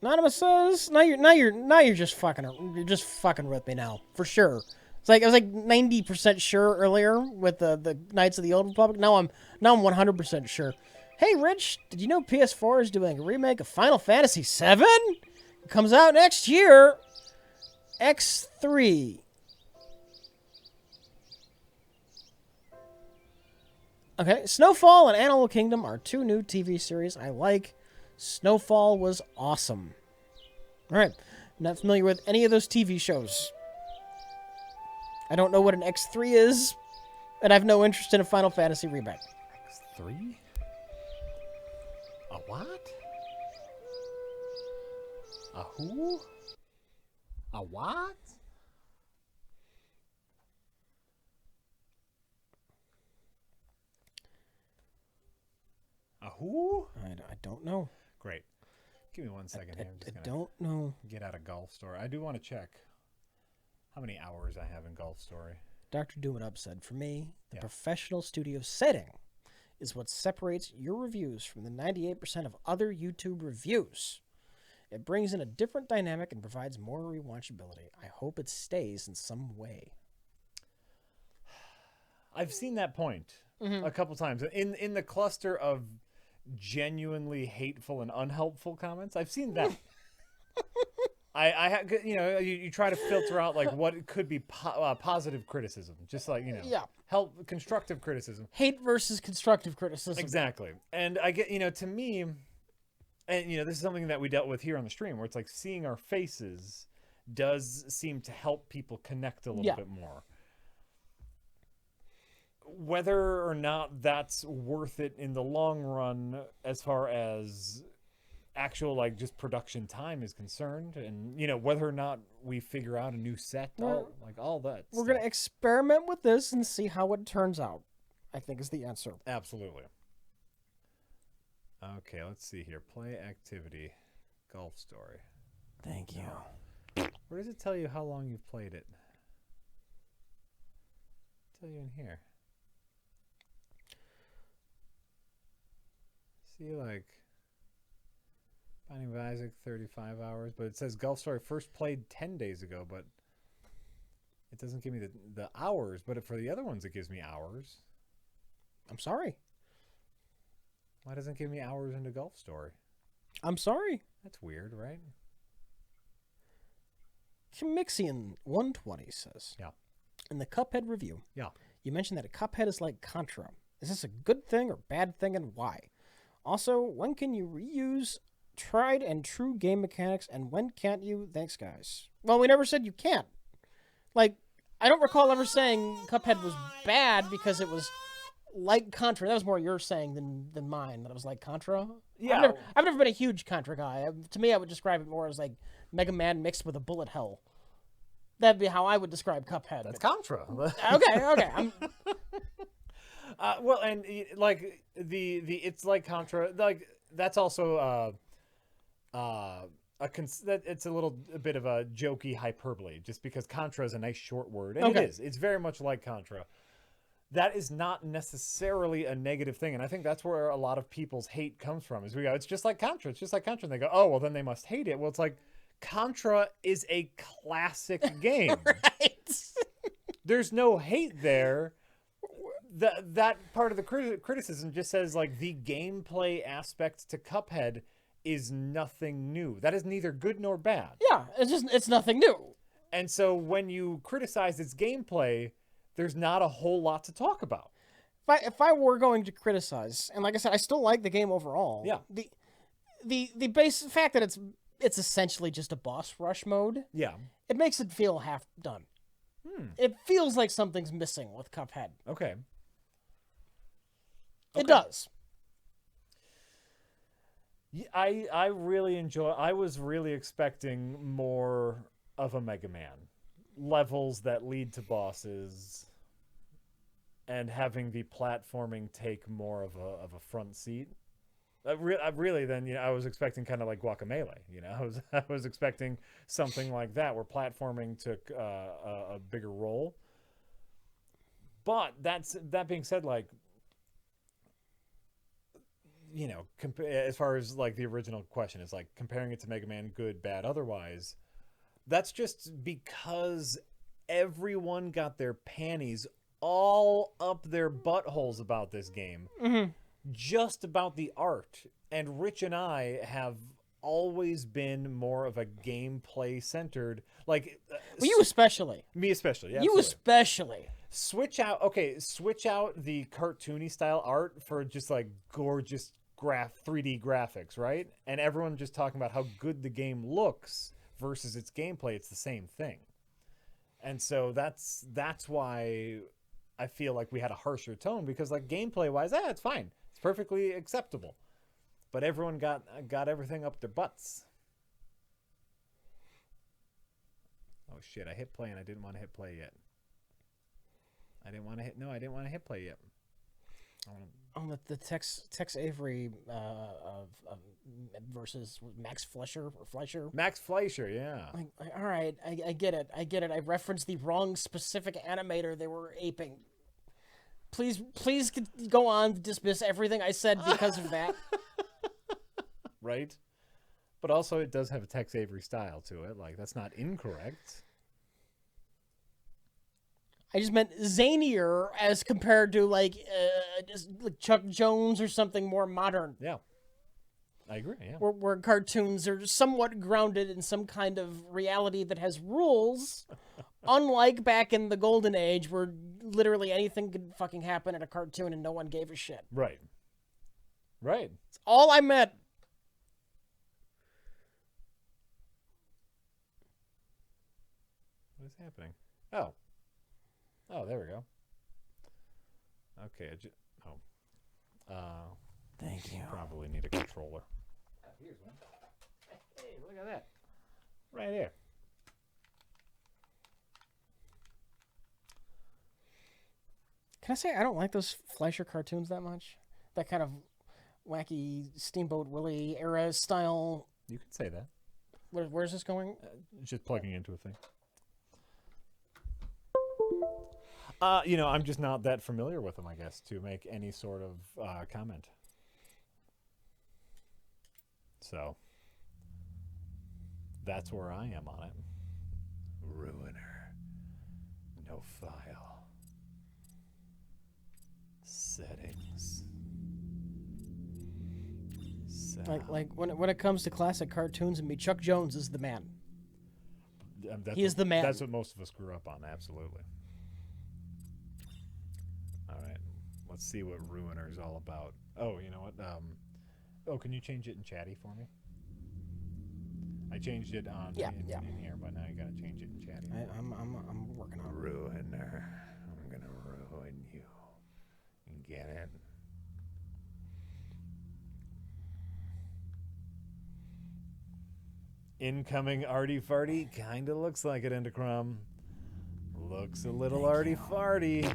Anonymous says, now you're just fucking with me now for sure. It's like I was like 90% sure earlier with the Knights of the Old Republic. Now I'm 100% sure. Hey Rich, did you know PS4 is doing a remake of Final Fantasy VII? It comes out next year. X3. Okay, Snowfall and Animal Kingdom are two new TV series I like. Snowfall was awesome. Alright, not familiar with any of those TV shows. I don't know what an X3 is, and I have no interest in a Final Fantasy remake. X3? A what? A who? A what? A who? I don't know. Great. Give me 1 second here. I'm just I don't know. get out of Golf Story. I do want to check how many hours I have in Golf Story. Dr. Do It Up said, for me, the professional studio setting is what separates your reviews from the 98% of other YouTube reviews. It brings in a different dynamic and provides more rewatchability. I hope it stays in some way. I've seen that point a couple times in the cluster of genuinely hateful and unhelpful comments. I've seen that. I you try to filter out like what could be positive criticism, just like help constructive criticism, hate versus constructive criticism. Exactly. And I get to me, and this is something that we dealt with here on the stream, where it's like seeing our faces does seem to help people connect a little bit more. Whether or not that's worth it in the long run, as far as actual like just production time is concerned, and whether or not we figure out a new set, all that we're gonna experiment with this and see how it turns out, I think is the answer. Absolutely. Okay, let's see here. Play activity, Golf Story. Thank you. Where does it tell you how long you've played it? Tell you in here. See, like Binding of Isaac, 35 hours, but it says Golf Story first played 10 days ago, but it doesn't give me the hours, but for the other ones it gives me hours. I'm sorry. Why doesn't it give me hours into Golf Story? I'm sorry. That's weird, right? Mixian 120 says, in the Cuphead review, you mentioned that a Cuphead is like Contra. Is this a good thing or bad thing, and why? Also, when can you reuse tried and true game mechanics, and when can't you? Thanks, guys. Well, we never said you can't. Like, I don't recall ever saying Cuphead was bad because it was like Contra. That was more your saying than mine, that it was like Contra. Yeah. I've never been a huge Contra guy. To me, I would describe it more as like Mega Man mixed with a bullet hell. That'd be how I would describe Cuphead. That's Contra. Okay. Well, and like the it's like Contra, like that's also it's a bit of a jokey hyperbole, just because Contra is a nice short word, and it's very much like Contra. That is not necessarily a negative thing, and I think that's where a lot of people's hate comes from. Is we go, it's just like Contra, and they go, oh well, then they must hate it. Well, it's like Contra is a classic game. Right. There's no hate there. That part of the criticism just says like the gameplay aspect to Cuphead is nothing new. That is neither good nor bad. Yeah, it's nothing new. And so when you criticize its gameplay, there's not a whole lot to talk about. If I were going to criticize, and like I said, I still like the game overall. Yeah. The base fact that it's essentially just a boss rush mode. Yeah. It makes it feel half done. It feels like something's missing with Cuphead. Okay. It does. Yeah, I really enjoy. I was really expecting more of a Mega Man, levels that lead to bosses, and having the platforming take more of a front seat. I really then I was expecting kind of like Guacamelee. I was expecting something like that where platforming took a bigger role. But that being said, like you know, as far as like the original question is like comparing it to Mega Man, good, bad, otherwise. That's just because everyone got their panties all up their buttholes about this game. Just about the art. And Rich and I have always been more of a gameplay centered, like well, you especially. Me especially. Yeah, you absolutely. especially. Switch out the cartoony style art for just like gorgeous 3D graphics, right? And everyone just talking about how good the game looks versus its gameplay. It's the same thing. And so that's why I feel like we had a harsher tone, because like gameplay wise, it's fine. It's perfectly acceptable. But everyone got everything up their butts. Oh shit, I hit play and I didn't want to hit play yet. I didn't want to hit play yet. The Tex Avery versus Max Fleischer. Max Fleischer, yeah. Like, all right, I get it. I referenced the wrong specific animator they were aping. Please go on to dismiss everything I said because of that. Right? But also it does have a Tex Avery style to it. Like, that's not incorrect. I just meant zanier as compared to just like Chuck Jones or something more modern. Yeah. I agree, yeah. Where cartoons are somewhat grounded in some kind of reality that has rules, unlike back in the golden age where literally anything could fucking happen in a cartoon and no one gave a shit. Right. Right. That's all I meant. What is happening? Oh, there we go. Okay, thank you. Probably need a controller. Here's one. Hey, look at that. Right here. Can I say I don't like those Fleischer cartoons that much? That kind of wacky Steamboat Willie era style. You can say that. Where's this going? Just plugging into a thing. I'm just not that familiar with them, I guess, to make any sort of comment. So, that's where I am on it. Ruiner. No file. Settings. Like when it comes to classic cartoons, and me, Chuck Jones is the man. He is the man. That's what most of us grew up on, absolutely. All right, let's see what Ruiner is all about. Oh, you know what? Can you change it in chatty for me? I changed it on in here, but now you gotta change it in chatty. I'm working on it. Ruiner. I'm gonna ruin you. Get it? Incoming arty farty. Kinda looks like it, Endocrom. Looks a little arty farty.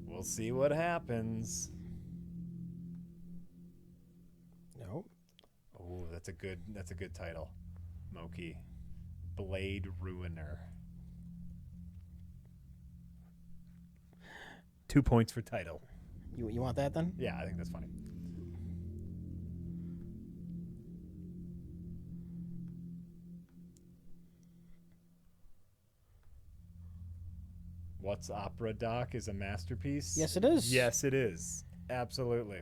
We'll see what happens. No. Oh, that's a good title. Moki. Blade Ruiner. 2 points for title. You want that then? Yeah, I think that's funny. What's Opera Doc is a masterpiece? Yes, it is. Yes, it is. Absolutely.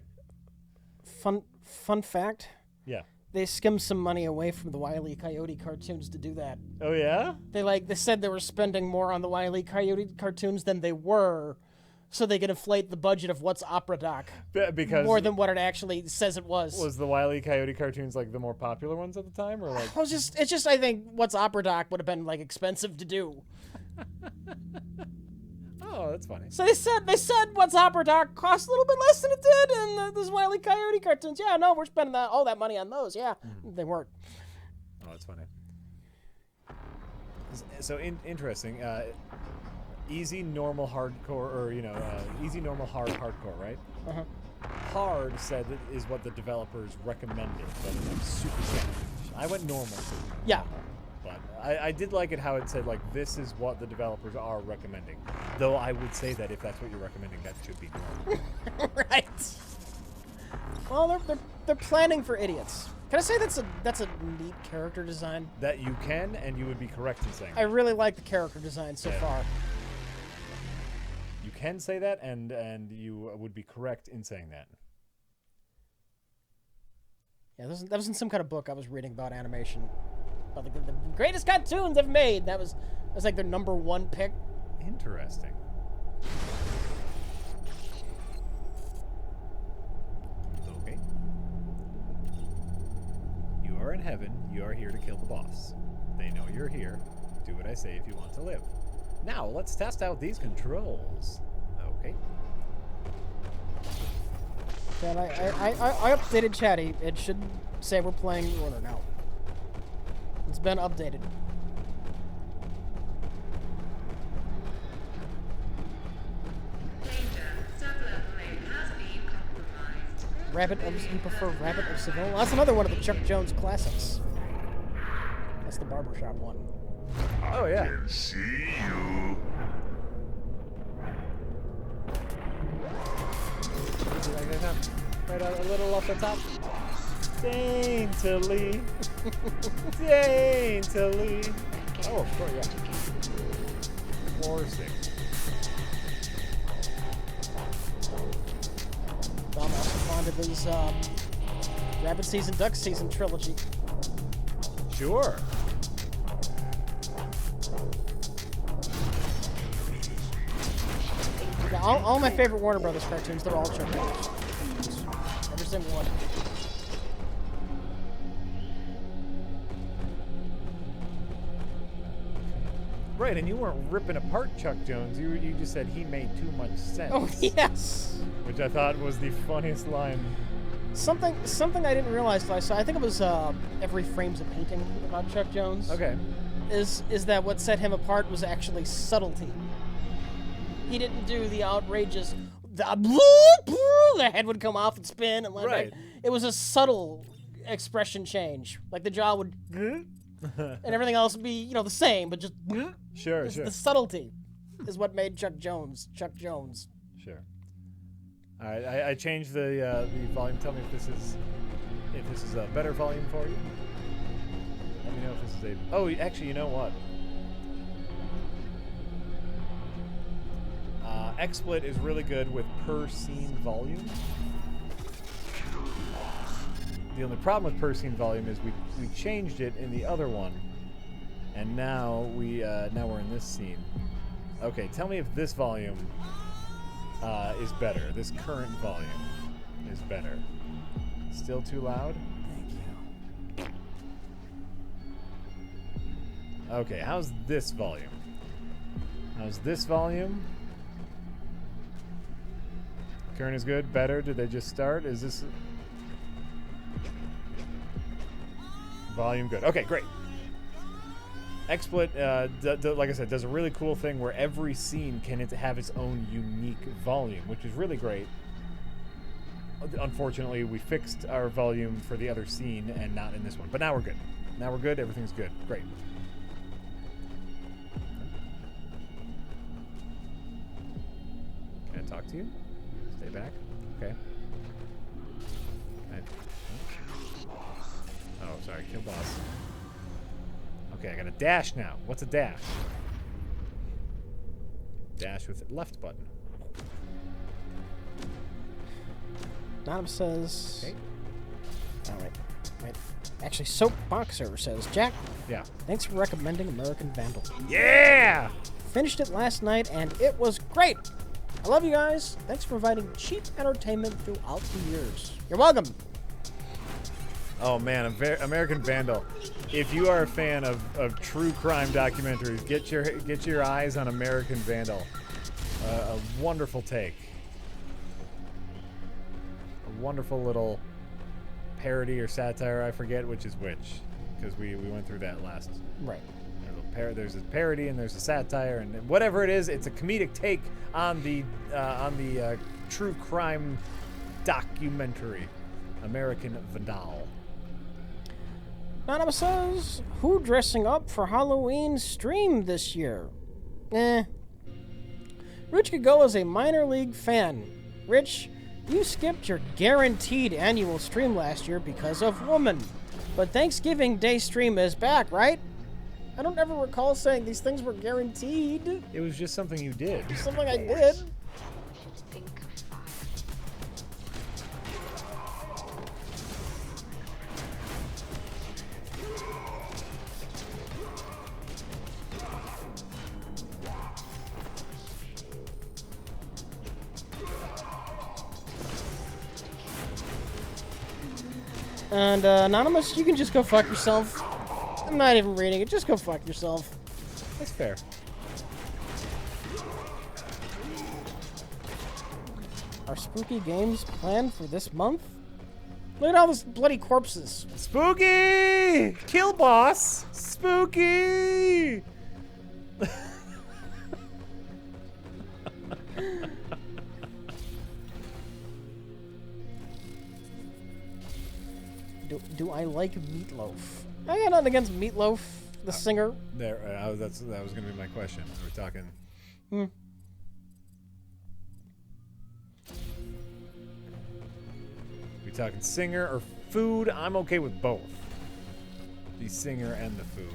Fun fact. Yeah. They skimmed some money away from the Wile E. Coyote cartoons to do that. Oh yeah? They said they were spending more on the Wile E. Coyote cartoons than they were, so they could inflate the budget of What's Opera Doc because more than what it actually says it was. Was the Wile E. Coyote cartoons like the more popular ones at the time, or like? It's just I think What's Opera Doc would have been like expensive to do. Oh, that's funny. So they said What's Opera Doc cost a little bit less than it did in those Wile E. Coyote cartoons. Yeah, no, we're spending all that money on those. Yeah, They weren't. Oh, that's funny. So interesting. Easy, normal, hardcore, or easy, normal, hardcore, right? Uh-huh. Hard said is what the developers recommended, but like super challenge. I went normal too. Yeah. But I did like it how it said, like, this is what the developers are recommending. Though I would say that if that's what you're recommending, that should be normal. Right. Well, they're planning for idiots. Can I say that's a neat character design? That you can, and you would be correct in saying that. I really like the character design so far. You can say that, and you would be correct in saying that. Yeah, that was in some kind of book I was reading about animation. About the greatest cartoons ever made. That was like their #1 pick. Interesting. Okay. You are in heaven. You are here to kill the boss. They know you're here. Do what I say if you want to live. Now, let's test out these controls. Okay. And I updated Chatty. It should say we're playing New Order now. It's been updated. You prefer Rabbit of Seville? Well, that's another one of the Chuck Jones classics. That's the barbershop one. Oh yeah. I can see you. Right a little off the top. Daintily. Daintily. Oh, of course, yeah. 4 6. I'm also fond of his Rabbit Season, Duck Season trilogy. Sure. Yeah, all my favorite Warner Brothers cartoons, they're all Chuck Jones. Every single one. Right, and you weren't ripping apart Chuck Jones. You just said he made too much sense. Oh, yes! Which I thought was the funniest line. Something I didn't realize till I saw, I think it was Every Frame's a Painting about Chuck Jones. Okay. Is that what set him apart was actually subtlety. He didn't do the outrageous, the head would come off and spin and let right. It was a subtle expression change. Like the jaw would, and everything else would be, the same, but just, sure. The subtlety is what made Chuck Jones. Sure. All right, I changed the volume. Tell me if this is a better volume for you. Let me know if this is a. Oh, actually, you know what? XSplit is really good with per scene volume. The only problem with per scene volume is we changed it in the other one, and now we're in this scene. Okay, tell me if this volume is better. This current volume is better. Still too loud? Thank you. Okay, how's this volume? How's this volume? Current is good. Better. Did they just start? Is this volume good? Okay, great. XSplit, like I said, does a really cool thing where every scene can have its own unique volume, which is really great. Unfortunately, we fixed our volume for the other scene and not in this one. But now we're good. Now we're good. Everything's good. Great. Can I talk to you? Stay back. Okay. Oh, sorry. Kill boss. Okay, I got a dash now. What's a dash? Dash with the left button. Adam says... Okay. Oh, wait. Actually, Soapboxer says, Jack, Yeah. thanks for recommending American Vandal. Yeah! Finished it last night, and it was great. I love you guys. Thanks for providing cheap entertainment throughout the years. You're welcome. Oh, man. American Vandal. If you are a fan of true crime documentaries, get your eyes on American Vandal. A wonderful take. A wonderful little parody or satire. I forget which is which, because we went through that last. Right. There's a parody and there's a satire, and whatever it is, it's a comedic take on the true crime documentary, American Vandal. Anonymous says, who dressing up for Halloween stream this year? Rich could go as a minor league fan. Rich, You skipped your guaranteed annual stream last year because of woman. But Thanksgiving Day stream is back, right? I don't ever recall saying these things were guaranteed. It was just something you did. Something I did. And Anonymous, you can just go fuck yourself. I'm not even reading it. Just go fuck yourself. That's fair. Are spooky games planned for this month? Look at all those bloody corpses. Spooky! Kill boss! Spooky! Do I like Meatloaf? I got nothing against Meatloaf, the singer. That was gonna be my question. We're talking. We talking singer or food? I'm okay with both. The singer and the food.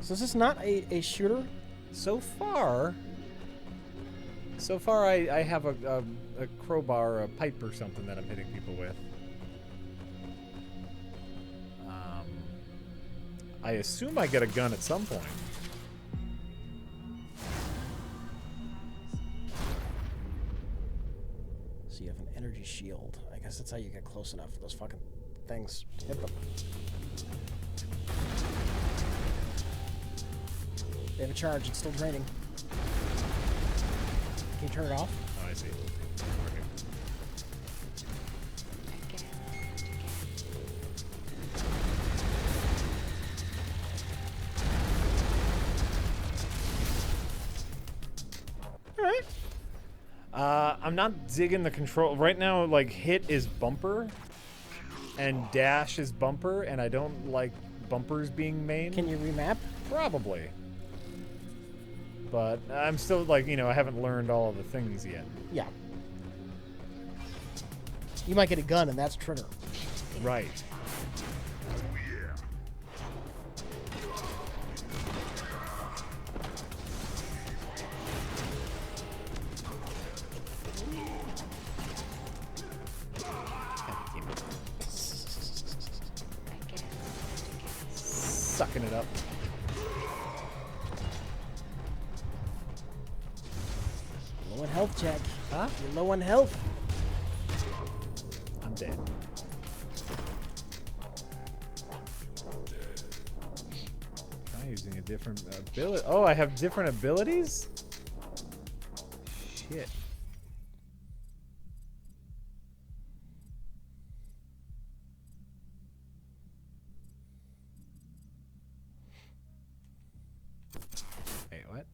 So is this not a shooter? So far, I have a crowbar or a pipe or something that I'm hitting people with. I assume I get a gun at some point. So you have an energy shield. I guess that's how you get close enough for those fucking things. Hit them. They have a charge. It's still draining. Can you turn it off? Oh, I see. Alright. I'm not digging the control. Right now, like, hit is bumper, and dash is bumper, and I don't like bumpers being main. Can you remap? Probably. But I'm still, like, I haven't learned all of the things yet. Yeah. You might get a gun, and that's trigger. Right. Sucking it up. Low on health, Jack. Huh? You're low on health. I'm dead. I'm using a different ability. Oh, I have different abilities? Shit. Wait, what?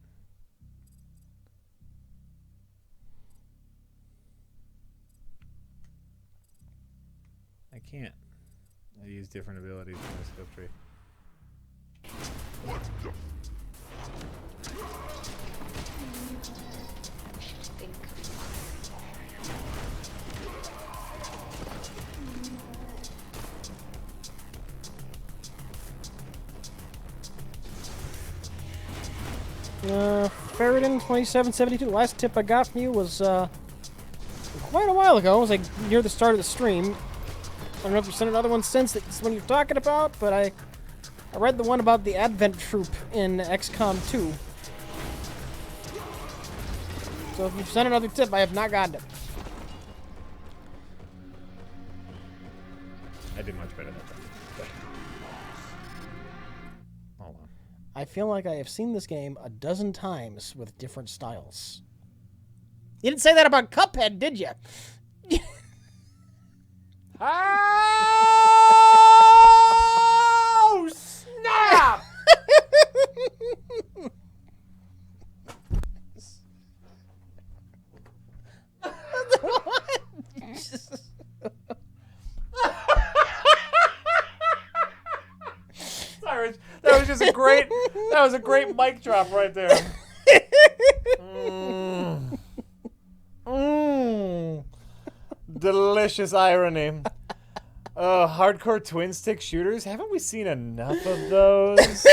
I can't. I use different abilities in my skill tree. Ferritin 2772. The last tip I got from you was quite a while ago. It was like near the start of the stream. I don't know if you sent another one since. That's what you're talking about, but I read the one about the Advent Troop in XCOM 2. So if you've sent another tip, I have not gotten it. I did much better than that. But... hold on. I feel like I have seen this game a dozen times with different styles. You didn't say that about Cuphead, did you? Oh, snap! Sorry, that was just a great. That was a great mic drop right there. malicious irony. Hardcore twin-stick shooters? Haven't we seen enough of those?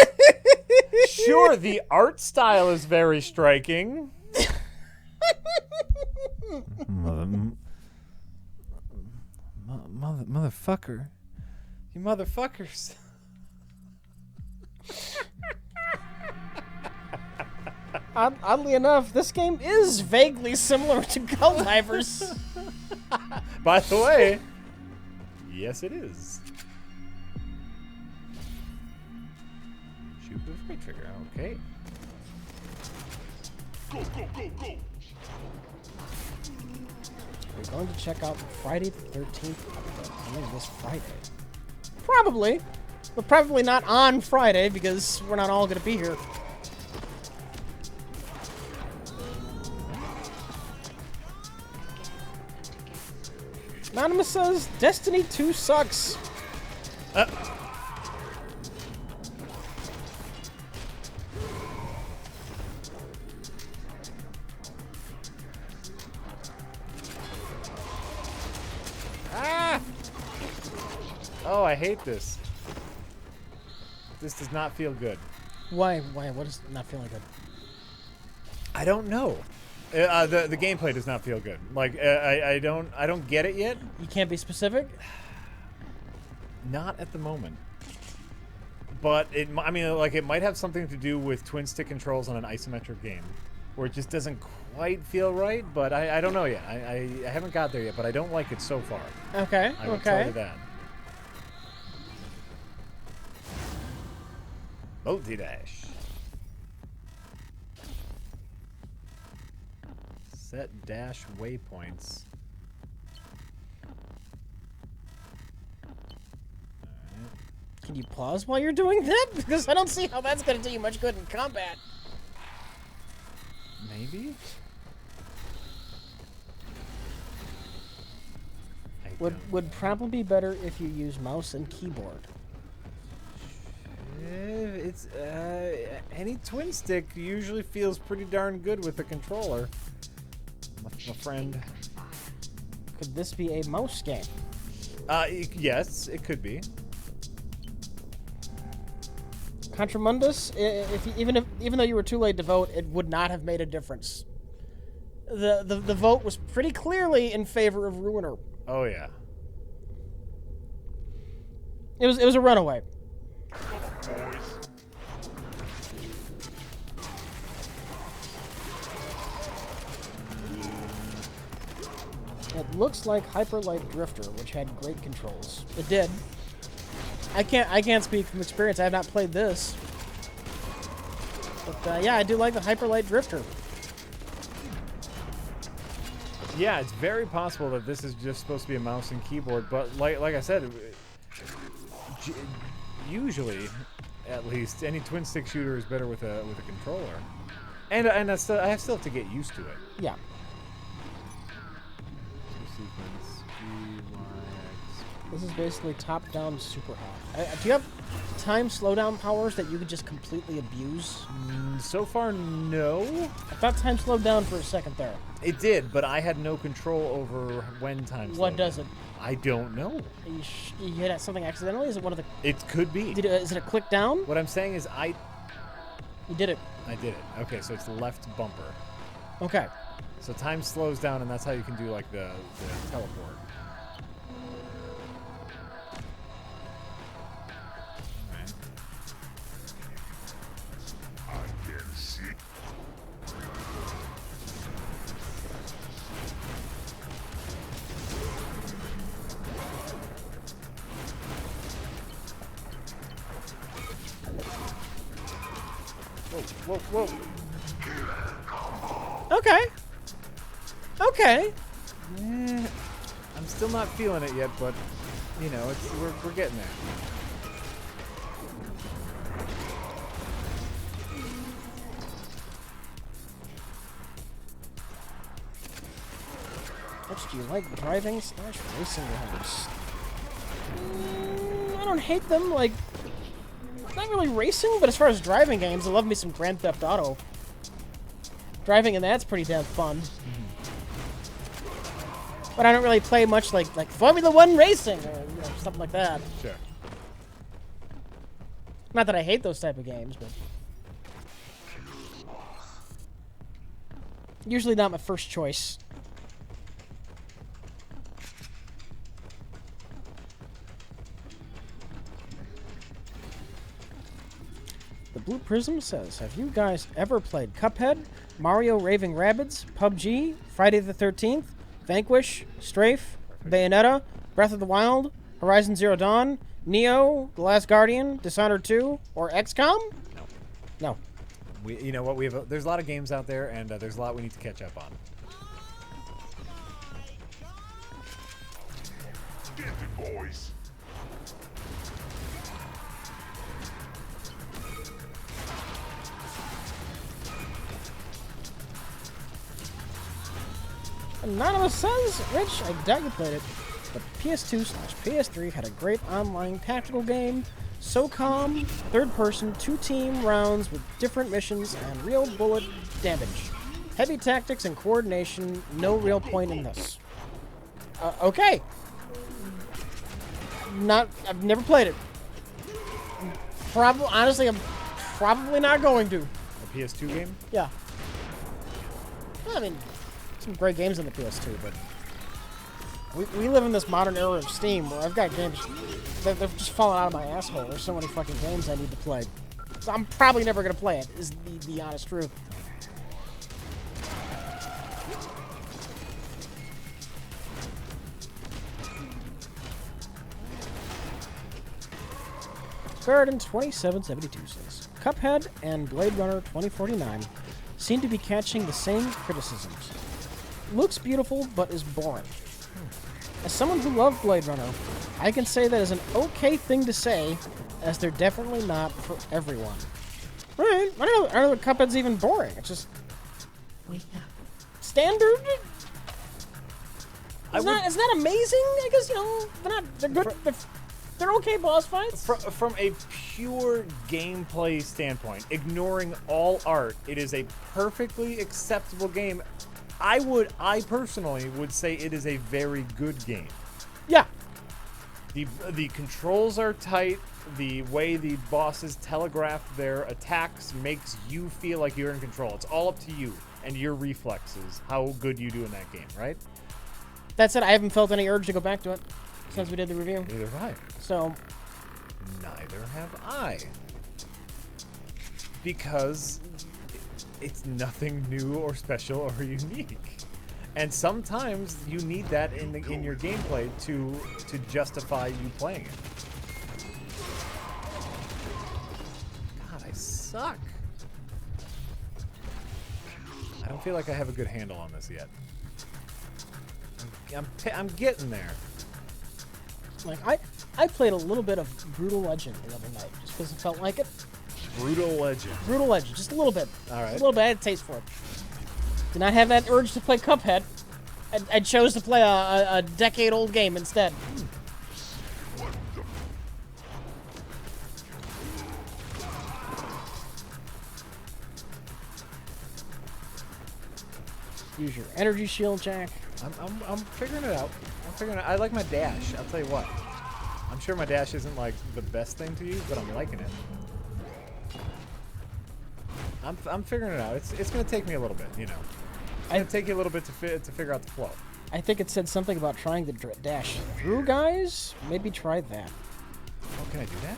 Sure, the art style is very striking. Motherfucker. You motherfuckers. Oddly enough, this game is vaguely similar to Helldivers. By the way, yes it is. Shoot with right trigger, okay. Go, go, go, go! We're going to check out Friday the 13th update coming this Friday. Probably. But probably not on Friday because we're not all going to be here. Anonymous says, Destiny 2 sucks. Oh, I hate this. This does not feel good. Why? What is not feeling good? I don't know. The gameplay does not feel good. Like I don't get it yet. You can't be specific? Not at the moment. But it might have something to do with twin stick controls on an isometric game, where it just doesn't quite feel right. But I don't know yet. I haven't got there yet. But I don't like it so far. Okay. I will tell you that. Multi-dash. Set dash waypoints. Alright. Can you pause while you're doing that? Because I don't see how that's going to do you much good in combat. Maybe? Would probably be better if you use mouse and keyboard. It's any twin stick usually feels pretty darn good with the controller. My friend. Could this be a mouse game? Yes, it could be. Contramundus, even though you were too late to vote, it would not have made a difference. The vote was pretty clearly in favor of Ruiner. Oh yeah. It was a runaway. It looks like Hyper Light Drifter, which had great controls. It did. I can't speak from experience. I have not played this. But yeah, I do like the Hyper Light Drifter. Yeah, it's very possible that this is just supposed to be a mouse and keyboard, but like I said, usually, at least, any twin stick shooter is better with a controller, and I still have to get used to it. Yeah. This is basically top-down super hot. Do you have time slowdown powers that you could just completely abuse? So far, no. I thought time slowed down for a second there. It did, but I had no control over when time slowed What does down. it? I don't know. You hit something accidentally? Is it one of the... It could be. Is it a click down? What I'm saying is You did it. I did it. Okay, so it's the left bumper. Okay. So time slows down, and that's how you can do, like, the teleport. Alright. I can see. Whoa, whoa, whoa. Okay. Okay. I'm still not feeling it yet, but, you know, we're getting there. Which do you like, driving / racing games? I don't hate them, like... Not really racing, but as far as driving games, I love me some Grand Theft Auto. Driving in that's pretty damn fun. But I don't really play much like Formula 1 racing or something like that. Sure. Not that I hate those type of games, but usually not my first choice. The Blue Prism says, have you guys ever played Cuphead, Mario Raving Rabbids, PUBG, Friday the 13th, Vanquish, Strafe, Bayonetta, Breath of the Wild, Horizon Zero Dawn, Neo, The Last Guardian, Dishonored 2, or XCOM? No. You know what? There's a lot of games out there, and there's a lot we need to catch up on. Get it, boys. Anonymous says, Rich, I doubt you played it, but PS2/PS3 had a great online tactical game, SOCOM, third-person, two-team rounds with different missions and real bullet damage. Heavy tactics and coordination, no real point in this. Okay. I've never played it. Honestly, I'm probably not going to. A PS2 game? Yeah. I mean, some great games on the PS2, but we live in this modern era of Steam where I've got games that they're just falling out of my asshole. There's so many fucking games I need to play. So I'm probably never going to play it, is the honest truth. Garden 2772 says, Cuphead and Blade Runner 2049 seem to be catching the same criticisms. Looks beautiful, but is boring. As someone who loved Blade Runner, I can say that is an okay thing to say, as they're definitely not for everyone. Right? I don't know if Cuphead's even boring. It's just standard. It's not amazing. I guess, you know, they're good. They're okay boss fights. From a pure gameplay standpoint, ignoring all art, it is a perfectly acceptable game. I personally would say it is a very good game. Yeah. The controls are tight. The way the bosses telegraph their attacks makes you feel like you're in control. It's all up to you and your reflexes, how good you do in that game, right? That said, I haven't felt any urge to go back to it since we did the review. Neither have I. So. Neither have I. Because it's nothing new or special or unique. And sometimes you need that in your gameplay to justify you playing it. God, I suck. I don't feel like I have a good handle on this yet. I'm getting there. Like I played a little bit of Brutal Legend the other night just because it felt like it. Brutal Legend. Brutal Legend, just a little bit. All right. Just a little bit. I had a taste for it. Did not have that urge to play Cuphead. I chose to play a decade-old game instead. Use your energy shield, Jack. I'm figuring it out. I like my dash. I'll tell you what. I'm sure my dash isn't like the best thing to use, but I'm liking it. I'm figuring it out. It's gonna take me a little bit, you know. It's gonna take you a little bit to figure out the flow. I think it said something about trying to dash through guys. Maybe try that. Oh, can I do that?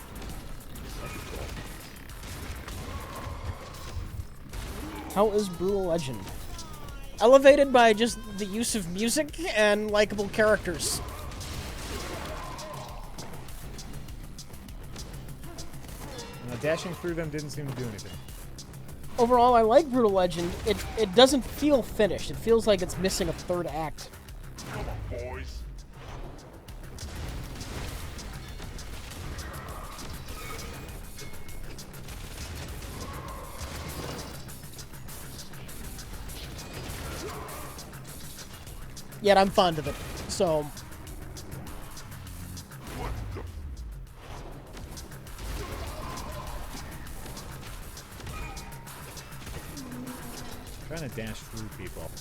How is Brutal Legend? Elevated by just the use of music and likable characters. Dashing through them didn't seem to do anything. Overall, I like Brutal Legend. It doesn't feel finished. It feels like it's missing a third act. Come on, boys. Yet I'm fond of it. So. Trying to dash through people.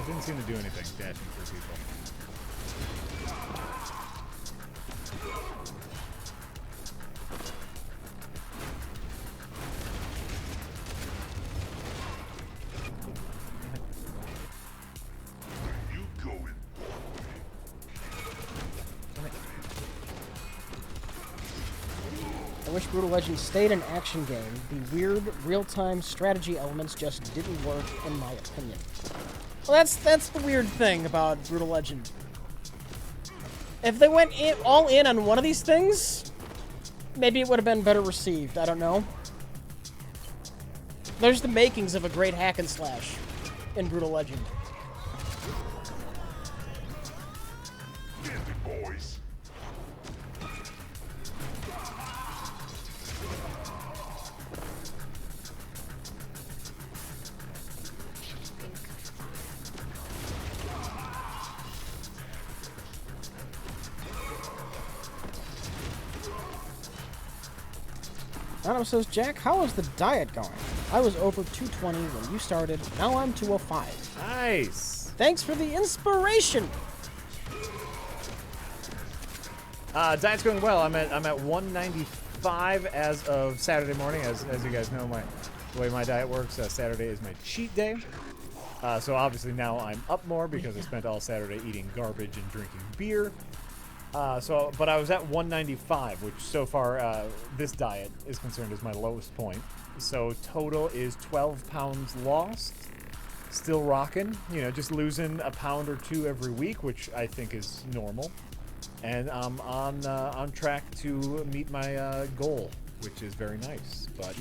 That didn't seem to do anything, dashing for people. I wish Brutal Legend stayed an action game. The weird, real-time strategy elements just didn't work, in my opinion. Well, that's the weird thing about Brutal Legend. If they went all in on one of these things, maybe it would have been better received. I don't know. There's the makings of a great hack and slash in Brutal Legend. Boys. Adam says, Jack, how is the diet going? I was over 220 when you started. Now I'm 205. Nice. Thanks for the inspiration. Diet's going well. I'm at 195 as of Saturday morning. As you guys know, the way my diet works, Saturday is my cheat day. So obviously now I'm up more because I spent all Saturday eating garbage and drinking beer. But I was at 195, which so far this diet is concerned is my lowest point. So total is 12 pounds lost. Still rocking, just losing a pound or two every week, which I think is normal. And I'm on track to meet my goal, which is very nice. But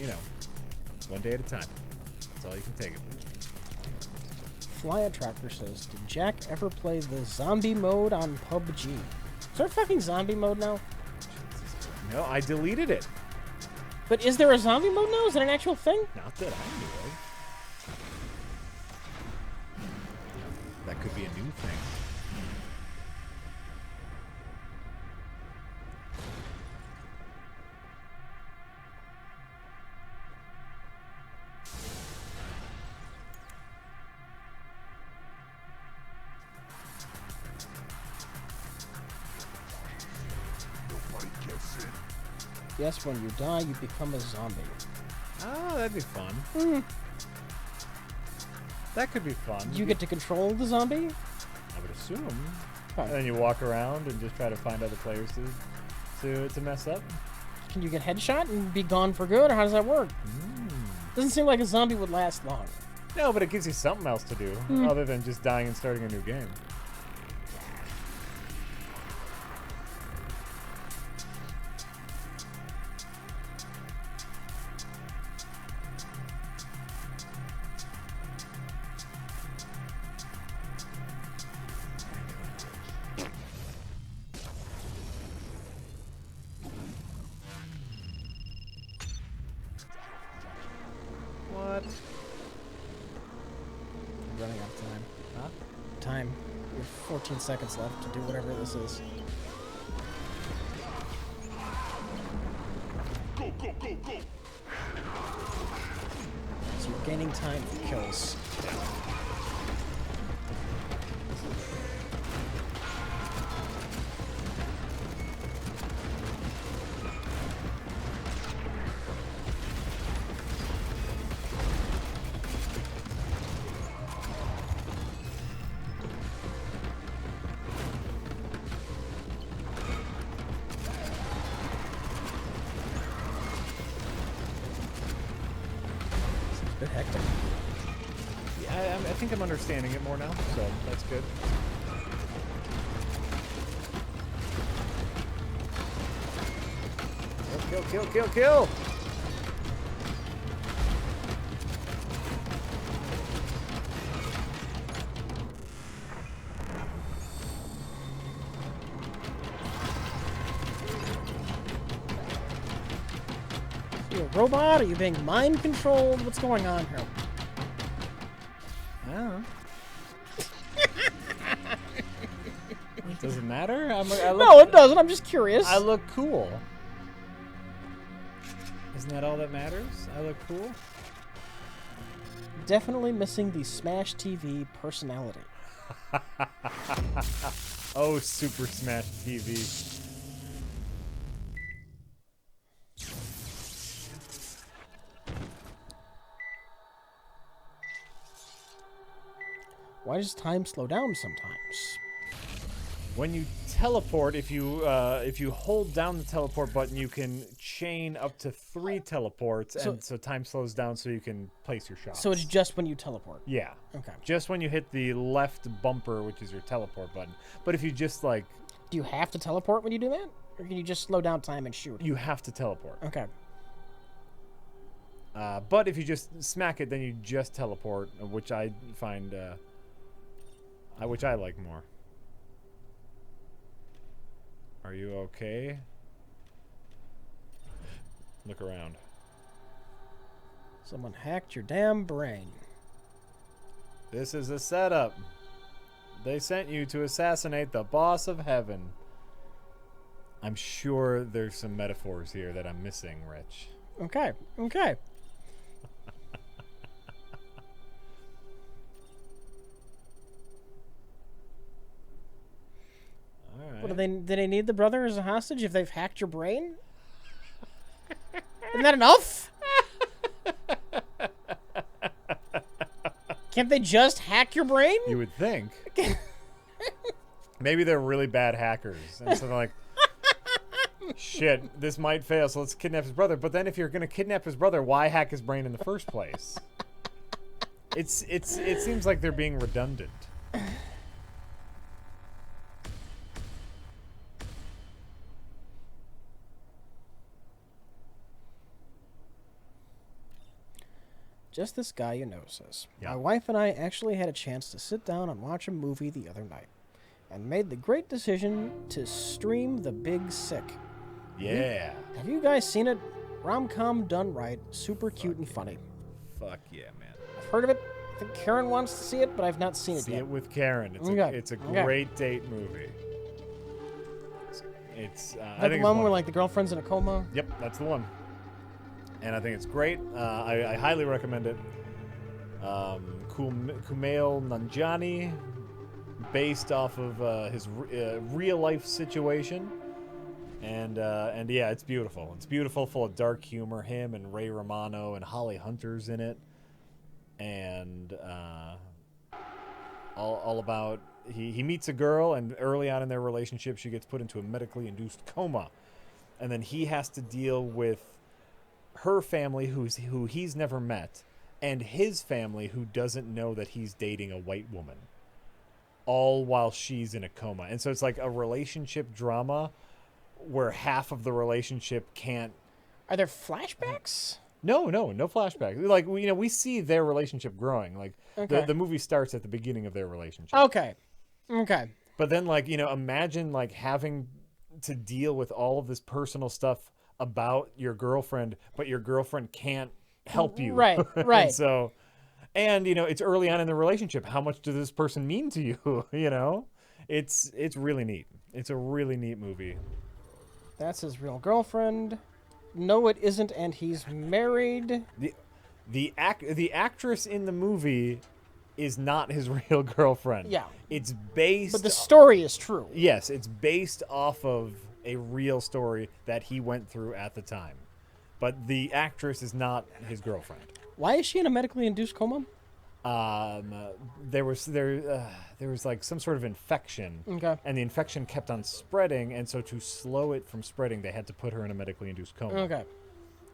one day at a time. That's all you can take it. Fly Attractor says, did Jack ever play the zombie mode on PUBG? Is there a fucking zombie mode now? No, I deleted it. But is there a zombie mode now? Is that an actual thing? Not that I knew of. That could be a new thing. Yes, when you die, you become a zombie. Oh, that'd be fun. That could be fun. You get to control the zombie? I would assume. Huh. And then you walk around and just try to find other players to mess up. Can you get headshot and be gone for good, or how does that work? Doesn't seem like a zombie would last long. No, but it gives you something else to do other than just dying and starting a new game. What? I'm running out of time. Huh? Time. You have 14 seconds left to do whatever this is. Go, go, go, go! So you're gaining time for kills. Bit hectic. Yeah, I think I'm understanding it more now, so that's good. Kill, kill, kill, kill! Are you a robot? Are you being mind controlled? What's going on here? I don't know. Does it matter? No, it doesn't. I'm just curious. I look cool. Isn't that all that matters? I look cool. definitely missing the Smash TV personality. Oh, Super Smash TV. Why does time slow down sometimes? When you teleport, if you hold down the teleport button, you can chain up to 3 teleports, and so time slows down so you can place your shots. So it's just when you teleport? Yeah. Okay. Just when you hit the left bumper, which is your teleport button. But if you just, like... Do you have to teleport when you do that? Or can you just slow down time and shoot? You have to teleport. Okay. But if you just smack it, then you just teleport, which I find... which I like more. Are you okay? Look around. Someone hacked your damn brain. This is a setup. They sent you to assassinate the boss of heaven. I'm sure there's some metaphors here that I'm missing, Rich. Okay. Okay. What do they need the brother as a hostage if they've hacked your brain? Isn't that enough? Can't they just hack your brain? You would think. Maybe they're really bad hackers. And so they're like, shit, this might fail, so let's kidnap his brother. But then if you're going to kidnap his brother, why hack his brain in the first place? It seems like they're being redundant. Just this guy you know says. Yeah. My wife and I actually had a chance to sit down and watch a movie the other night and made the great decision to stream The Big Sick. Yeah. Have you guys seen it? Rom-com done right, super cute and funny. Fuck yeah, man. I've heard of it. I think Karen wants to see it, but I've not seen it See yet. it with Karen. It's a great date movie. It's I think the one where like the girlfriend's in a coma. Yep, that's the one. And I think it's great. I highly recommend it. Kumail Nanjiani, based off of his real life situation, and yeah, it's beautiful. It's beautiful, full of dark humor. Him and Ray Romano and Holly Hunter's in it, and all about he meets a girl, and early on in their relationship, she gets put into a medically induced coma, and then he has to deal with her family who he's never met, and his family who doesn't know that he's dating a white woman, all while she's in a coma. And so it's like a relationship drama where half of the relationship can't... Are there flashbacks? No flashbacks. Like, we see their relationship growing. Like, okay. the movie starts at the beginning of their relationship. Okay. But then, like, imagine, like, having to deal with all of this personal stuff about your girlfriend, but your girlfriend can't help you. Right. And so, it's early on in the relationship. How much does this person mean to you? It's really neat. It's a really neat movie. That's his real girlfriend. No, it isn't, and he's married. The actress in the movie is not his real girlfriend. Yeah. It's based... But the story is true. Yes, it's based off of a real story that he went through at the time. But the actress is not his girlfriend. Why is she in a medically induced coma? There was like some sort of infection. Okay. And the infection kept on spreading, and so to slow it from spreading, they had to put her in a medically induced coma. Okay.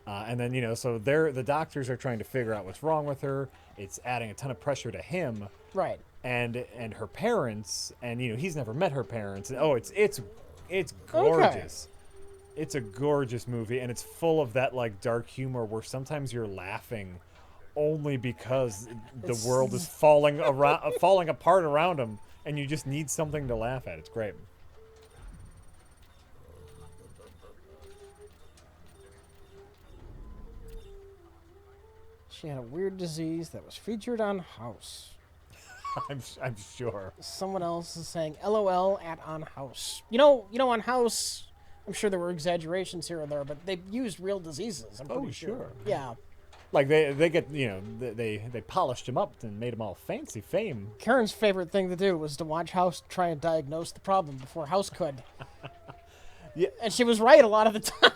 And then, so the doctors are trying to figure out what's wrong with her. It's adding a ton of pressure to him. Right. And her parents, and he's never met her parents. And, it's gorgeous. Okay. It's a gorgeous movie, and it's full of that like dark humor where sometimes you're laughing only because the world is falling apart around him, and you just need something to laugh at. It's great. She had a weird disease that was featured on House. I'm sure. Someone else is saying LOL at on House. On House, I'm sure there were exaggerations here and there, but they used real diseases. I'm pretty sure. Yeah. Like they get they polished him up and made him all fancy fame. Karen's favorite thing to do was to watch House try and diagnose the problem before House could. Yeah, and she was right a lot of the time.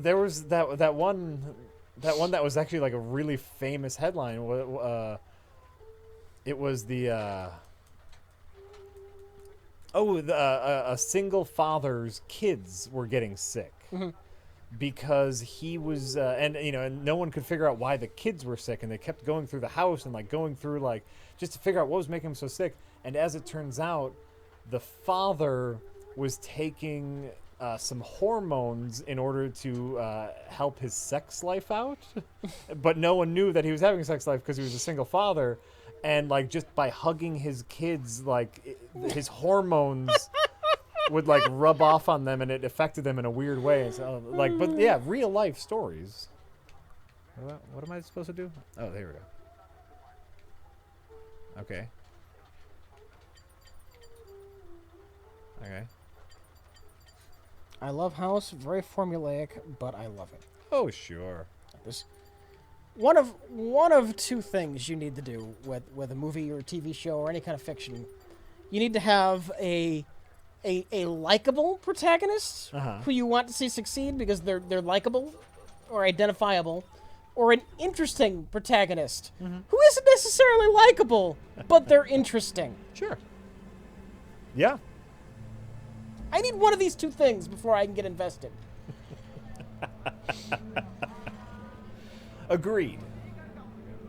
There was that one that was actually like a really famous headline. It was a single father's kids were getting sick. Mm-hmm. Because he was, and no one could figure out why the kids were sick, and they kept going through the house and like going through just to figure out what was making him so sick. And as it turns out, the father was taking some hormones in order to help his sex life out, but no one knew that he was having a sex life because he was a single father, and like just by hugging his kids, his hormones would like rub off on them, and it affected them in a weird way. So, but yeah, real life stories. What am I supposed to do? Oh, there we go. Okay. I love House. Very formulaic, but I love it. Oh, sure. There's one of two things you need to do with a movie or a TV show or any kind of fiction. You need to have a likable protagonist who you want to see succeed because they're likable or identifiable, or an interesting protagonist who isn't necessarily likable, but they're interesting. Sure. Yeah. I need one of these two things before I can get invested. Agreed.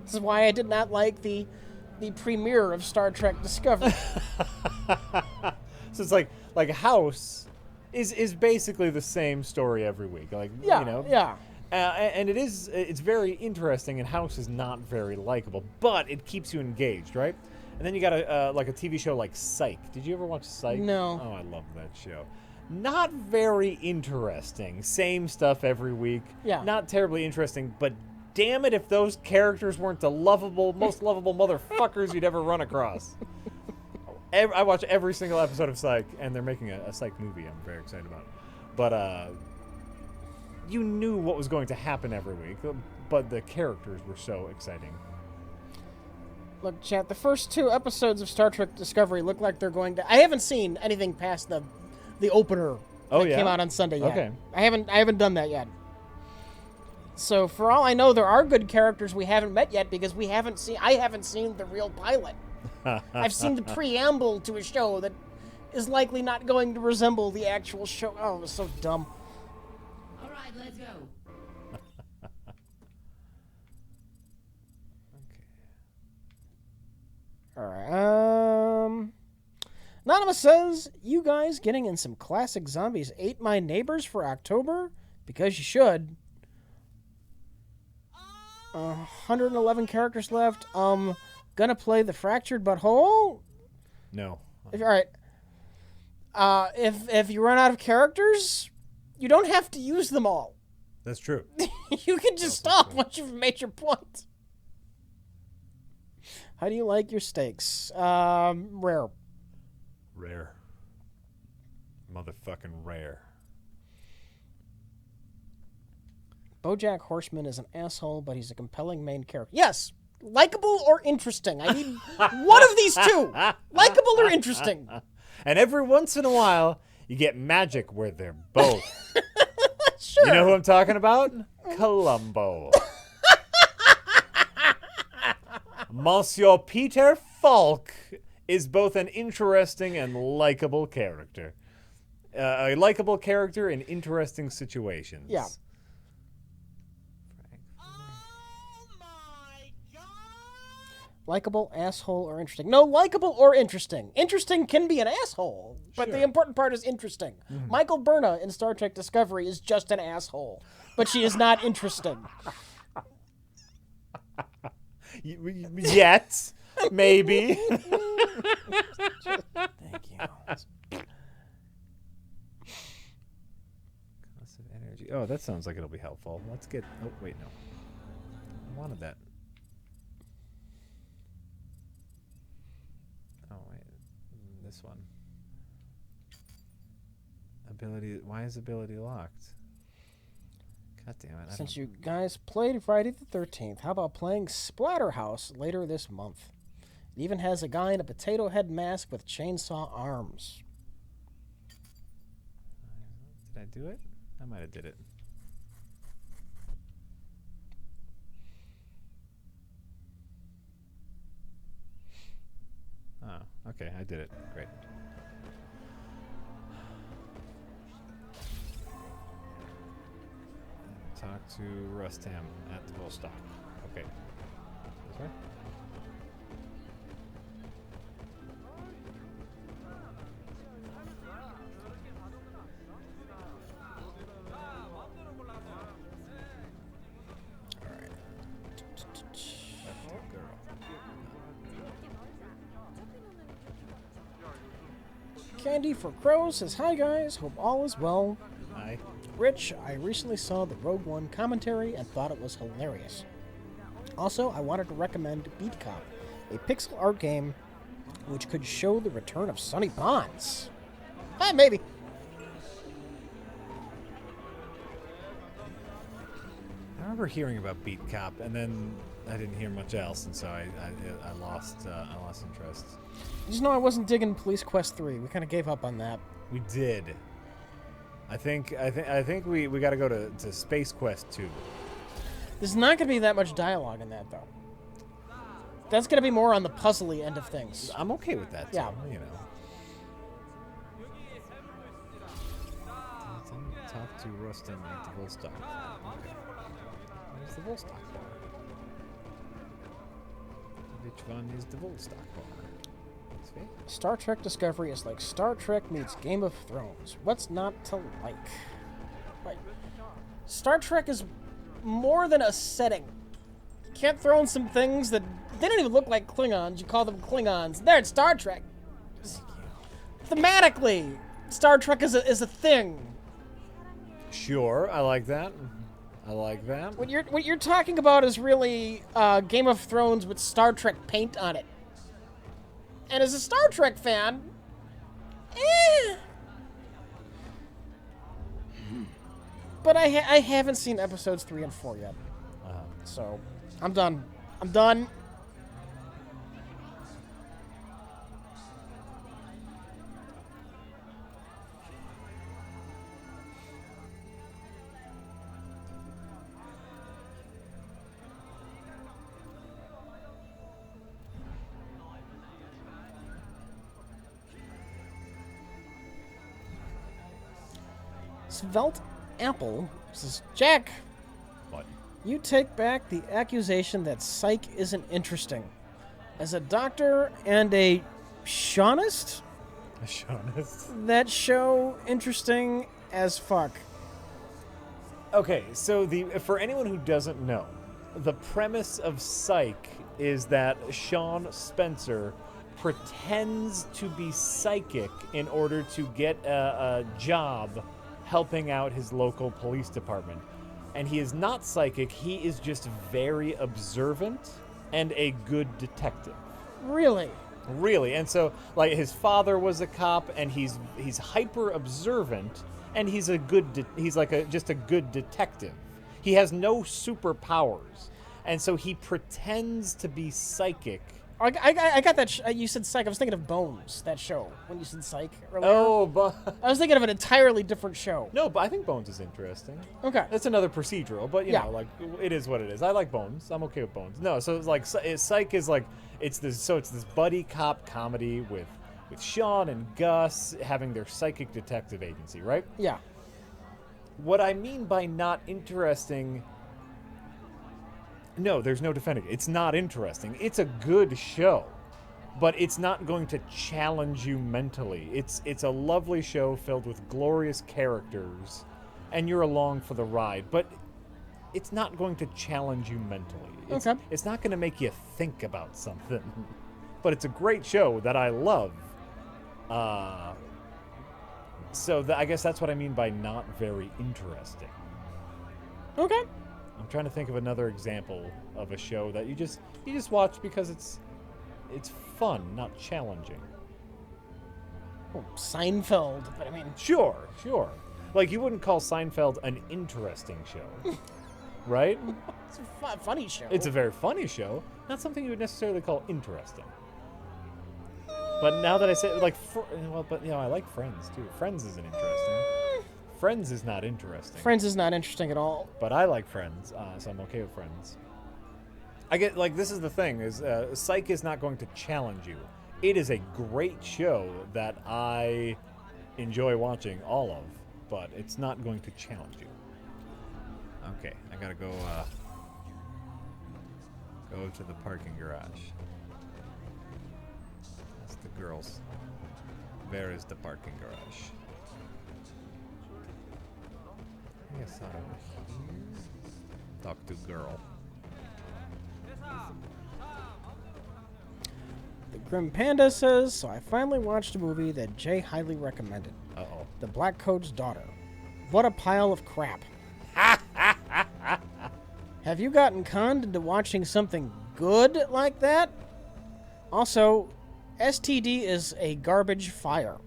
This is why I did not like the premiere of Star Trek Discovery. So it's like House is basically the same story every week. Yeah. And it's very interesting, and House is not very likable, but it keeps you engaged, right? And then you got a TV show like Psych. Did you ever watch Psych? No. Oh, I love that show. Not very interesting. Same stuff every week. Yeah. Not terribly interesting, but damn it if those characters weren't the most lovable motherfuckers you'd ever run across. I watch every single episode of Psych, and they're making a Psych movie I'm very excited about. But you knew what was going to happen every week, but the characters were so exciting. Look, chat, the first 2 episodes of Star Trek Discovery look like they're going to... I haven't seen anything past the opener that came out on Sunday yet. Okay. I haven't done that yet. So for all I know, there are good characters we haven't met yet because I haven't seen the real pilot. I've seen the preamble to a show that is likely not going to resemble the actual show. Oh, it was so dumb. All right, let's go. All right. Anonymous says, you guys getting in some classic Zombies Ate My Neighbors for October? Because you should. 111 characters left. Gonna play the Fractured But Whole? No. All right. If you run out of characters, you don't have to use them all. That's true. You can just stop once you've made your point. How do you like your steaks? Rare. Rare. Motherfucking rare. BoJack Horseman is an asshole, but he's a compelling main character. Yes, likable or interesting. I need one of these two. Likable or interesting. And every once in a while, you get magic where they're both. Sure. You know who I'm talking about? Columbo. Monsieur Peter Falk is both an interesting and likable character. A likable character in interesting situations. Yeah. Likable, asshole, or interesting? No, likable or interesting. Interesting can be an asshole, but the important part is interesting. Mm-hmm. Michael Burnham in Star Trek Discovery is just an asshole, but she is not interesting. Yet, maybe. Thank you. Constant energy. Oh, that sounds like it'll be helpful. Let's get... Oh, wait, no. I wanted that. Oh, wait. This one. Ability... Why is ability locked? God damn it. Since you guys played Friday the 13th, how about playing Splatterhouse later this month? It even has a guy in a potato head mask with chainsaw arms. Did I do it? I might have did it. Oh, okay, I did it. Great. Talk to Rustam at the Volstock. Okay. This way? Candy for Crow says, hi guys, hope all is well. Hi. Rich, I recently saw the Rogue One commentary and thought it was hilarious. Also, I wanted to recommend Beat Cop, a pixel art game which could show the return of Sonny Bonds. Maybe. I remember hearing about Beat Cop, and then I didn't hear much else, and so I lost interest. Just know I wasn't digging Police Quest 3. We kind of gave up on that. We did. I think we got to go to Space Quest 2. There's not going to be that much dialogue in that, though. That's going to be more on the puzzly end of things. I'm okay with that, too, Yeah. you know. Talk to Rustam at the Volstock. Okay. Where's the Volstock bar? Which one is the Volstock bar? Let's see. Star Trek Discovery is like Star Trek meets Game of Thrones. What's not to like? Right. Star Trek is more than a setting. Can't throw in some things that they don't even look like Klingons. You call them Klingons. They're in Star Trek. Thematically, Star Trek is a thing. Sure, I like that. I like that. What you're talking about is really Game of Thrones with Star Trek paint on it. And as a Star Trek fan, But I haven't seen episodes 3 and 4 yet. So, I'm done. I'm done. Svelte Apple says, Jack, What? you take back the accusation that Psych isn't interesting. As a doctor and a Shaunist, A Shaunist? that show interesting as fuck. Okay, so for anyone who doesn't know, the premise of Psych is that Sean Spencer pretends to be psychic in order to get a job helping out his local police department. And he is not psychic, he is just very observant and a good detective. Really? Really. And so, like, his father was a cop, and he's hyper observant, and he's a good just a good detective. He has no superpowers, and so he pretends to be psychic. I got that. You said Psych. I was thinking of Bones, that show, when you said Psych earlier. Oh, but I was thinking of an entirely different show. no, but I think Bones is interesting. Okay. It's another procedural, but you Yeah. know, like, it is what it is. I like Bones. I'm okay with Bones. No, so it's like Psych is like it's this buddy cop comedy with Sean and Gus having their psychic detective agency, right? Yeah. What I mean by not interesting, no, there's no defending it. It's not interesting. It's a good show, but it's not going to challenge you mentally. It's a lovely show filled with glorious characters, and you're along for the ride, but it's not going to challenge you mentally. Okay. It's not going to make you think about something, but it's a great show that I love. So I guess that's what I mean by not very interesting. Okay. I'm trying to think of another example of a show that you just watch because it's fun, not challenging. Oh, Seinfeld, but I mean, Sure. Like, you wouldn't call Seinfeld an interesting show, right? It's a funny show. It's a very funny show. Not something you would necessarily call interesting. But now that I say, like, I like Friends, too. Friends isn't interesting. Friends is not interesting. Friends is not interesting at all. But I like Friends, so I'm okay with Friends. I get, like, this is the thing, is Psych is not going to challenge you. It is a great show that I enjoy watching all of, but it's not going to challenge you. Okay, I gotta go to the parking garage. That's the girls. Where is the parking garage? I guess I'm here. Talk to girl. The Grim Panda says, so I finally watched a movie that Jay highly recommended. Uh-oh. The Black Coat's Daughter. What a pile of crap. Have you gotten conned into watching something good like that? Also, STD is a garbage fire.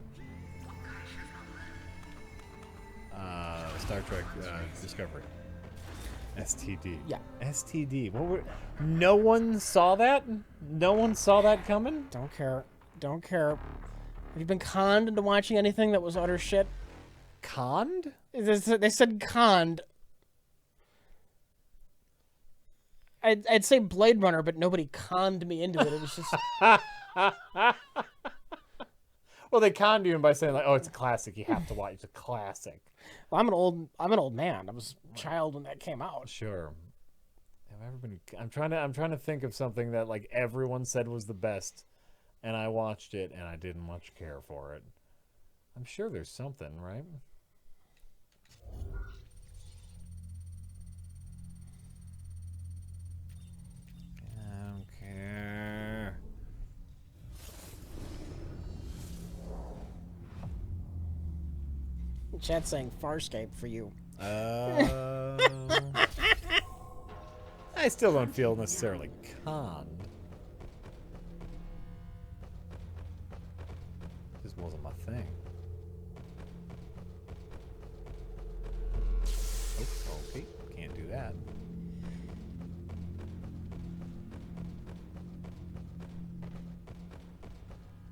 Star Trek Discovery. STD. Yeah. STD. No one saw that? No one saw that coming? Don't care. Don't care. Have you been conned into watching anything that was utter shit? Conned? They said conned. I'd say Blade Runner, but nobody conned me into it. It was just... Well, they conned you by saying, like, oh, it's a classic. You have to watch. It's a classic. Well, I'm an old man. I was a child when that came out. Sure. Have I ever been... I'm trying to think of something that, like, everyone said was the best, and I watched it, and I didn't much care for it. I'm sure there's something, right? I don't care. Chat's saying Farscape for you. I still don't feel necessarily conned. This wasn't my thing. Oh, okay. Can't do that.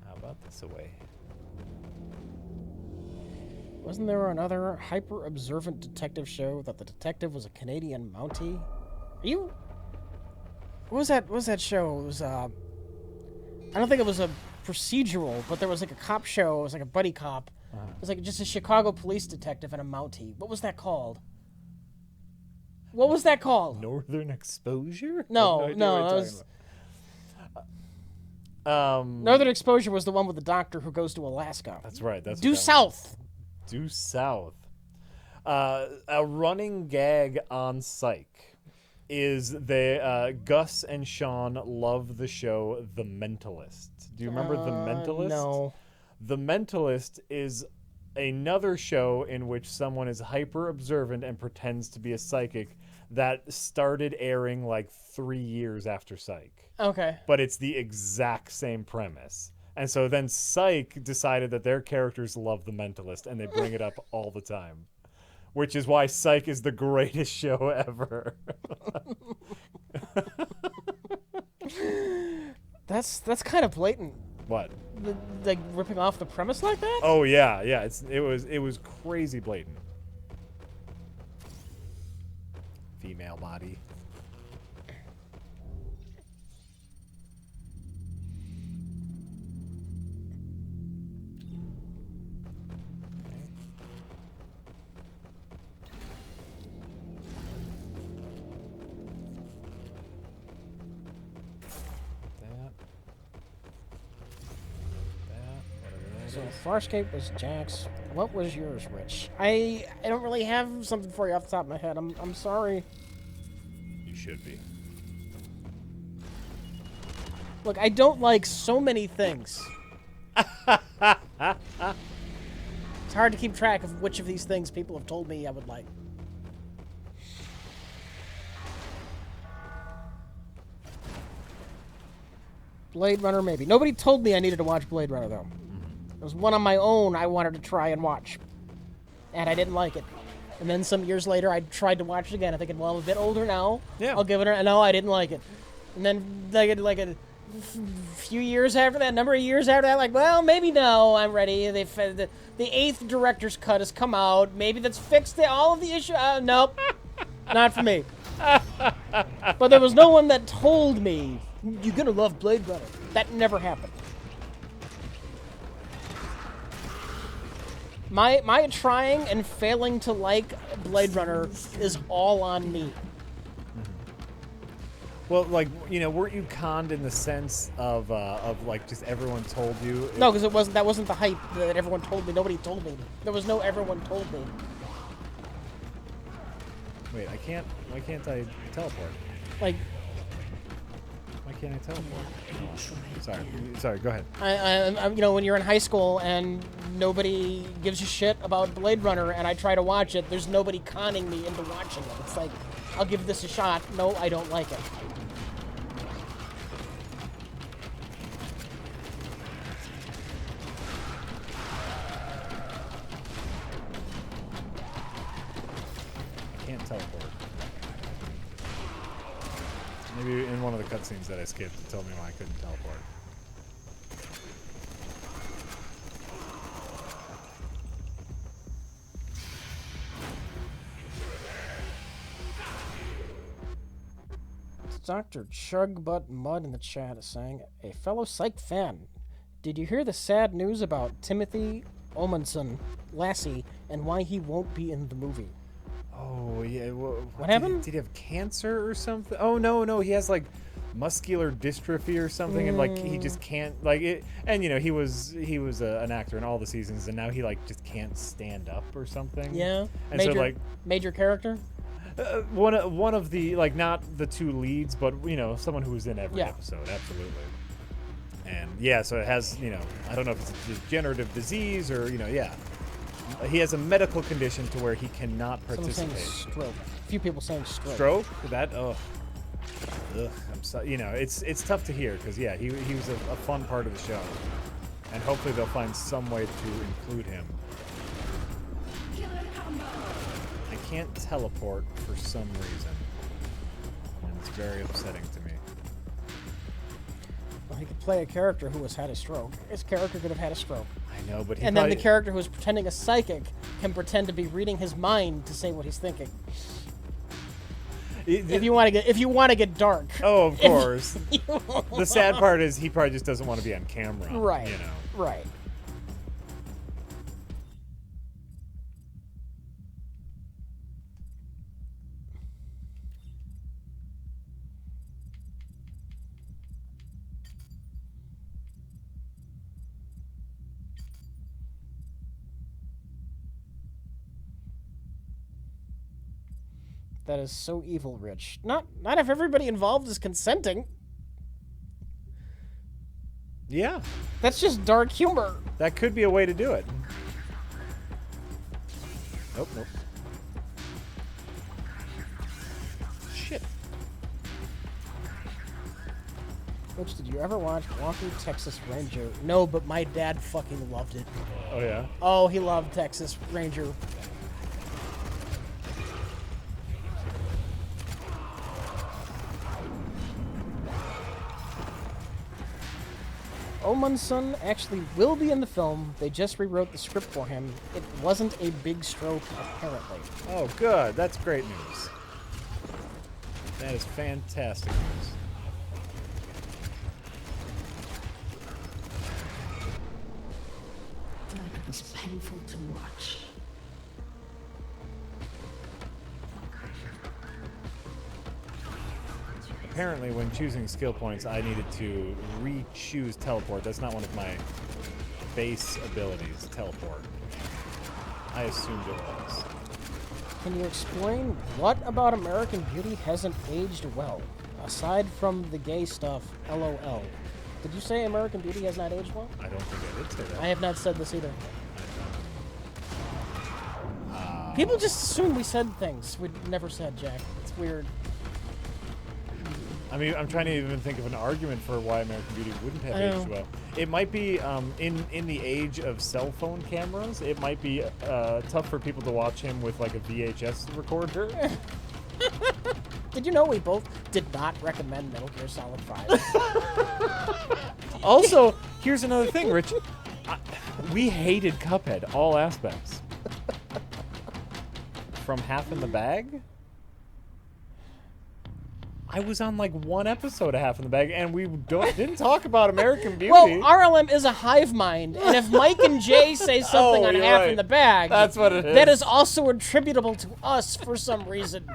How about this away? Wasn't there another hyper-observant detective show that the detective was a Canadian Mountie? Are you... What was that show? It was, I don't think it was a procedural, but there was, like, a cop show. It was, like, a buddy cop. It was, like, just a Chicago police detective and a Mountie. What was that called? What was that called? Northern Exposure? No, I have no, idea what that you're was... talking about. Northern Exposure was the one with the doctor who goes to Alaska. That's right. That's Due what that south. Due south. A running gag on Psych is Gus and Sean love the show The Mentalist. Do you remember The Mentalist? No. The Mentalist is another show in which someone is hyper observant and pretends to be a psychic that started airing like 3 years after Psych. Okay. But it's the exact same premise. And so then Psych decided that their characters love The Mentalist, and they bring it up all the time. Which is why Psych is the greatest show ever. That's kind of blatant. What? Like ripping off the premise like that? Oh yeah. It was crazy blatant. Female body. So Farscape was Jack's. What was yours, Rich? I don't really have something for you off the top of my head. I'm sorry. You should be. Look, I don't like so many things. It's hard to keep track of which of these things people have told me I would like. Blade Runner, maybe. Nobody told me I needed to watch Blade Runner, though. It was one on my own I wanted to try and watch. and I didn't like it. And then some years later, I tried to watch it again. I'm thinking, well, I'm a bit older now. Yeah. I'll give it a... No, I didn't like it. And then like a few years after that, number of years after that, like, well, maybe no, I'm ready. The 8th director's cut has come out. Maybe that's fixed all of the issues. Nope. Not for me. But there was no one that told me, you're going to love Blade Runner. That never happened. My trying and failing to like Blade Runner is all on me. Well, like, you know, weren't you conned in the sense of like just everyone told you? No, because that wasn't the hype that everyone told me. Nobody told me. There was no everyone told me. Wait, why can't I teleport? Like, why can't I teleport? Oh, sorry, go ahead. I'm you know, when you're in high school and nobody gives you shit about Blade Runner and I try to watch it, there's nobody conning me into watching it. It's like, I'll give this a shot. No, I don't like it. Can't teleport. Maybe in one of the cutscenes that I skipped, it told me why I couldn't teleport. Dr. Chugbutt Mud in the chat is saying, a fellow Psych fan, did you hear the sad news about Timothy Omundson, Lassie, and why he won't be in the movie? Oh, yeah. What happened? Did he have cancer or something? Oh, no. He has, like, muscular dystrophy or something, and, like, he just can't, like, it. And, you know, he was an actor in all the seasons, and now he, like, just can't stand up or something. Yeah. And so, like... Major character? One of the, like, not the two leads, but, you know, someone who was in every episode, absolutely. And, yeah, so it has, you know, I don't know if it's a degenerative disease or, you know, yeah. He has a medical condition to where he cannot participate. Someone saying stroke. A few people saying stroke. Stroke? That? Ugh. I'm sorry. You know, it's tough to hear because, yeah, he was a fun part of the show. And hopefully they'll find some way to include him. I can't teleport for some reason. And it's very upsetting to me. Well, he could play a character who has had a stroke. His character could have had a stroke. I know, but and then the character who's pretending a psychic can pretend to be reading his mind to say what he's thinking. If you want to get dark. Oh, of course. The sad part is he probably just doesn't want to be on camera. Right. You know. Right. That is so evil, Rich. Not if everybody involved is consenting. Yeah. That's just dark humor. That could be a way to do it. Nope. Shit. Rich, did you ever watch Walking Texas Ranger? No, but my dad fucking loved it. Oh, yeah? Oh, he loved Texas Ranger. Omundson actually will be in the film. They just rewrote the script for him. It wasn't a big stroke, apparently. Oh, good. That's great news. That is fantastic news. It was painful to watch. Apparently, when choosing skill points, I needed to re-choose teleport. That's not one of my base abilities, teleport. I assumed it was. Can you explain what about American Beauty hasn't aged well? Aside from the gay stuff, LOL. Did you say American Beauty has not aged well? I don't think I did say that. I have not said this either. People just assume we said things we never said, Jack. It's weird. I mean, I'm trying to even think of an argument for why American Beauty wouldn't have aged well. It might be in the age of cell phone cameras. It might be tough for people to watch him with like a VHS recorder. Did you know we both did not recommend Metal Gear Solid 5? Also, here's another thing, Rich. We hated Cuphead, all aspects. From Half in the Bag? I was on like one episode of Half in the Bag, and we didn't talk about American Beauty. Well, RLM is a hive mind, and if Mike and Jay say something on Half in the Bag, that's what it is. That is also attributable to us for some reason.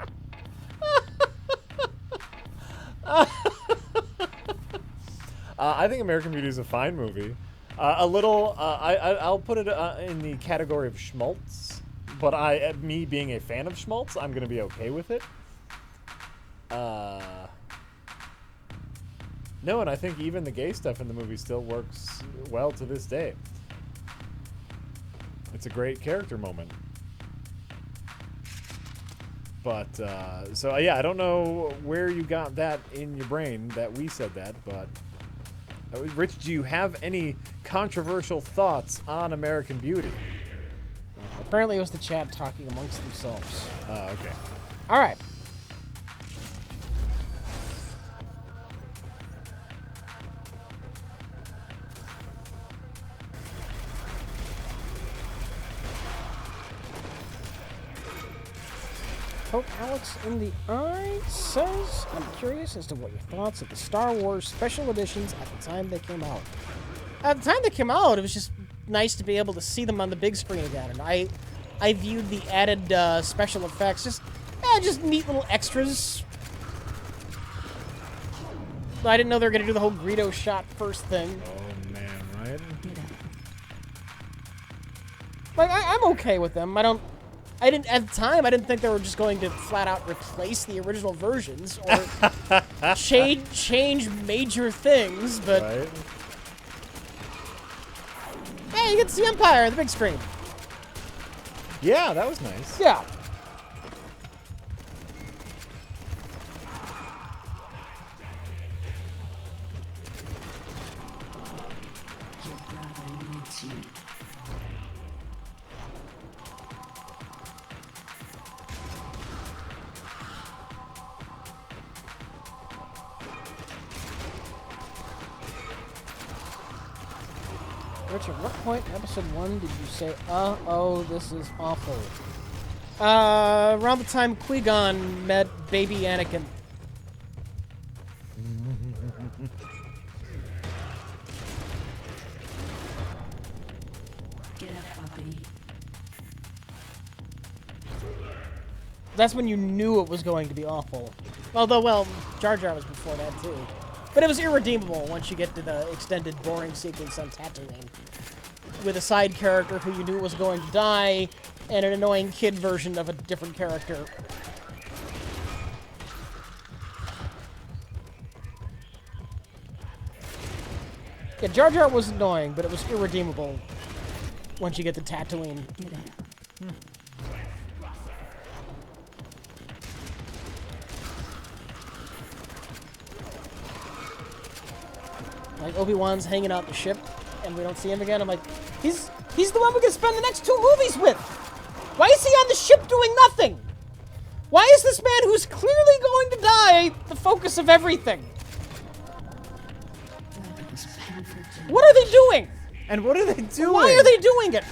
I think American Beauty is a fine movie. I'll put it in the category of schmaltz, but me being a fan of schmaltz, I'm gonna be okay with it. No, and I think even the gay stuff in the movie still works well to this day. It's a great character moment. But, so yeah, I don't know where you got that in your brain that we said that, but... Rich, do you have any controversial thoughts on American Beauty? Apparently it was the chat talking amongst themselves. Okay. All right. Poke Alex in the Eye says, I'm curious as to what your thoughts of the Star Wars special editions at the time they came out. At the time they came out, it was just nice to be able to see them on the big screen again, and I viewed the added special effects just neat little extras. I didn't know they were going to do the whole Greedo shot first thing. Oh man, right? Like, I'm okay with them. At the time, I didn't think they were just going to flat out replace the original versions or change major things, but Right. hey, you get to see Empire on the big screen. Yeah, that was nice. Yeah. Your brother needs you. Richard, what point in episode 1 did you say, oh, this is awful? Around the time Qui-Gon met baby Anakin. Get up, puppy. That's when you knew it was going to be awful. Although, well, Jar Jar was before that, too. But it was irredeemable once you get to the extended boring sequence on Tatooine. With a side character who you knew was going to die, and an annoying kid version of a different character. Yeah, Jar Jar was annoying, but it was irredeemable once you get to Tatooine. Like, Obi-Wan's hanging out the ship, and we don't see him again. I'm like, he's the one we're gonna spend the next 2 movies with! Why is he on the ship doing nothing? Why is this man who's clearly going to die the focus of everything? That was painful to What are they doing? And what are they doing? Why are they doing it?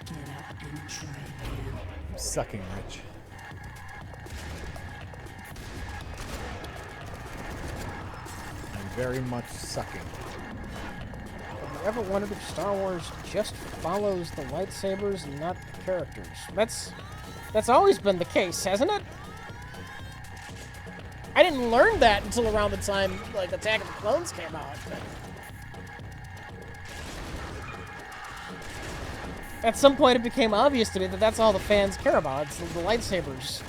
get up and try again. Sucking, Rich. I'm very much sucking. Have you ever wondered if Star Wars just follows the lightsabers and not the characters? That's always been the case, hasn't it? I didn't learn that until around the time, like, Attack of the Clones came out. At some point, it became obvious to me that that's all the fans care about. It's the lightsabers.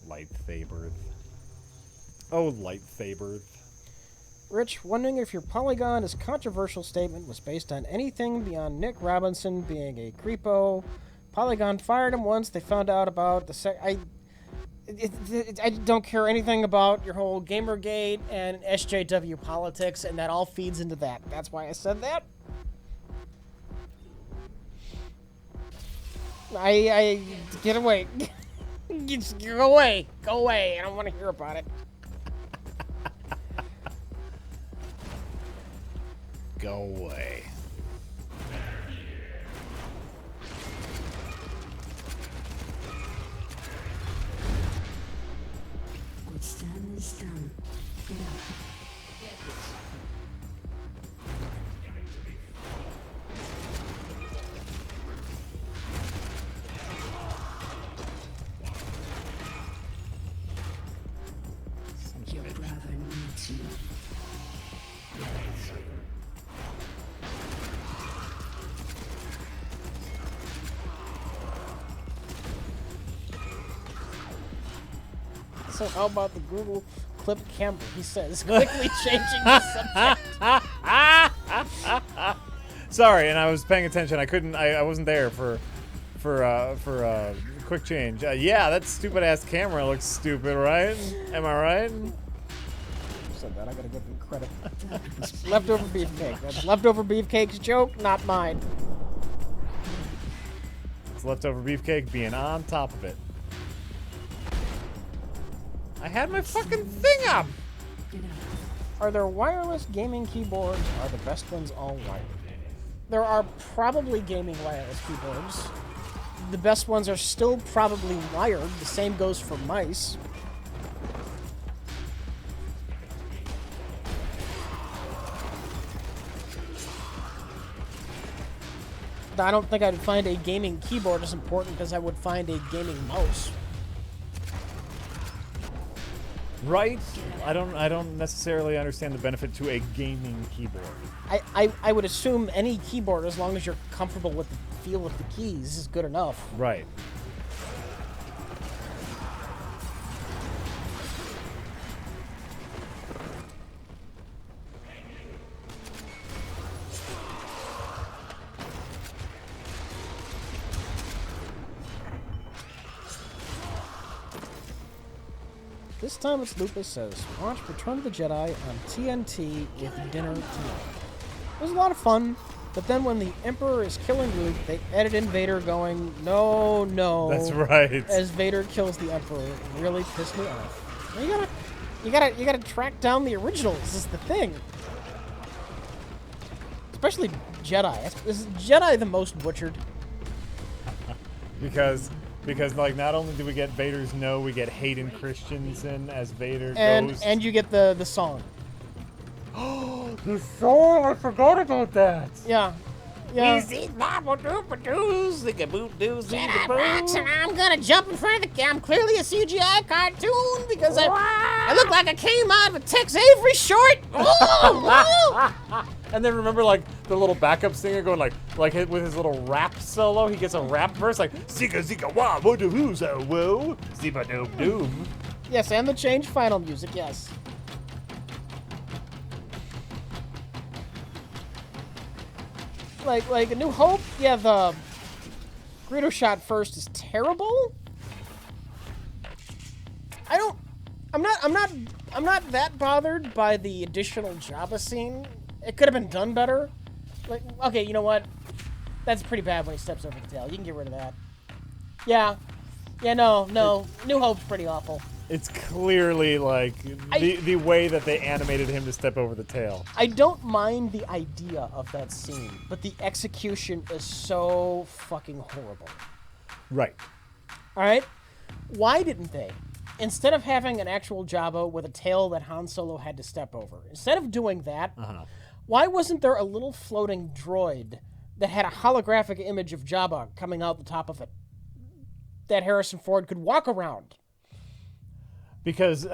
Lightsaber. Oh, lightsaber. Rich, wondering if your Polygon is controversial statement was based on anything beyond Nick Robinson being a creepo. Polygon fired him once they found out about the I don't care anything about your whole Gamergate and SJW politics, and that all feeds into that. That's why I said that. I get away. Just go away. Go away. I don't want to hear about it. Go away. What's done is done. Get up. Your brother needs you. So how about the Google clip camera? He says, quickly changing the subject. Sorry, and I was paying attention. I wasn't there for quick change. Yeah, that stupid ass camera looks stupid, right? Am I right? Said that. I gotta give him credit. Leftover beefcake. That's leftover beefcake's joke, not mine. It's leftover beefcake being on top of it. I had my fucking thing up. Are there wireless gaming keyboards? Are the best ones all wired? There are probably gaming wireless keyboards. The best ones are still probably wired. The same goes for mice. I don't think I'd find a gaming keyboard as important as I would find a gaming mouse. Right? I don't necessarily understand the benefit to a gaming keyboard. I would assume any keyboard, as long as you're comfortable with the feel of the keys, is good enough. Right. This time it's Lupus says, watch Return of the Jedi on TNT with dinner tonight. It was a lot of fun, but then when the Emperor is killing Luke, they edit in Vader going, no, no. That's right. As Vader kills the Emperor. It really pissed me off. You gotta track down the originals, is the thing. Especially Jedi. Is Jedi the most butchered? Because like not only do we get Vader's no, we get Hayden Christensen as Vader goes. And you get the song. Oh, the song! I forgot about that. Yeah. Yeah. Jedi rocks and I'm gonna jump in front of the camera. I'm clearly a CGI cartoon because I look like I came out of a Tex Avery short. Oh, and then remember, like the little backup singer going like with his little rap solo. He gets a rap verse like Zika Zika Wah Woo Doo Woo So Woo Ziba Doom Doom. Yes, and the change final music. Yes. Like A New Hope, yeah, the Greedo shot first is terrible. I'm not that bothered by the additional Jabba scene. It could have been done better. Like, okay, you know what? That's pretty bad when he steps over the tail. You can get rid of that. Yeah, no. New Hope's pretty awful. It's clearly like the way that they animated him to step over the tail. I don't mind the idea of that scene, but the execution is so fucking horrible. Right. All right? Why didn't they, instead of having an actual Jabba with a tail that Han Solo had to step over, instead of doing that, Why wasn't there a little floating droid that had a holographic image of Jabba coming out the top of it that Harrison Ford could walk around? Because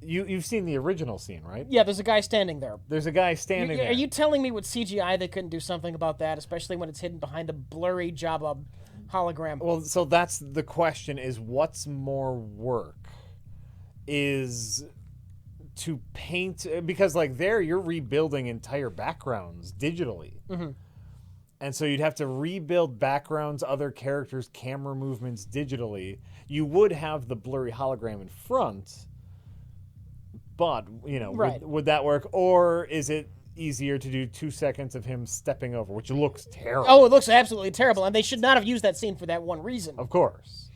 you've seen the original scene, right? Yeah, there's a guy standing there. There's a guy standing there. Are you telling me with CGI they couldn't do something about that, especially when it's hidden behind a blurry Jabba hologram? Well, so that's the question: is what's more work? Is to paint, because like there you're rebuilding entire backgrounds digitally. Mm-hmm. And so you'd have to rebuild backgrounds, other characters, camera movements digitally. You would have the blurry hologram in front, but, you know, right. would that work? Or is it easier to do 2 seconds of him stepping over, which looks terrible? Oh, it looks absolutely terrible, and they should not have used that scene for that one reason. Of course.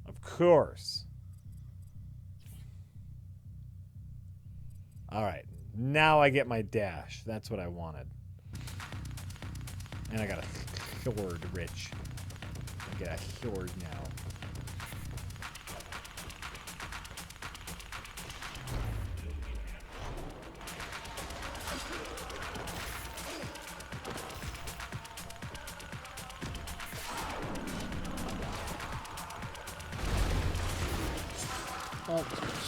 Of course. All right. Now I get my dash. That's what I wanted. And I got a Horde rich. I get a Horde now.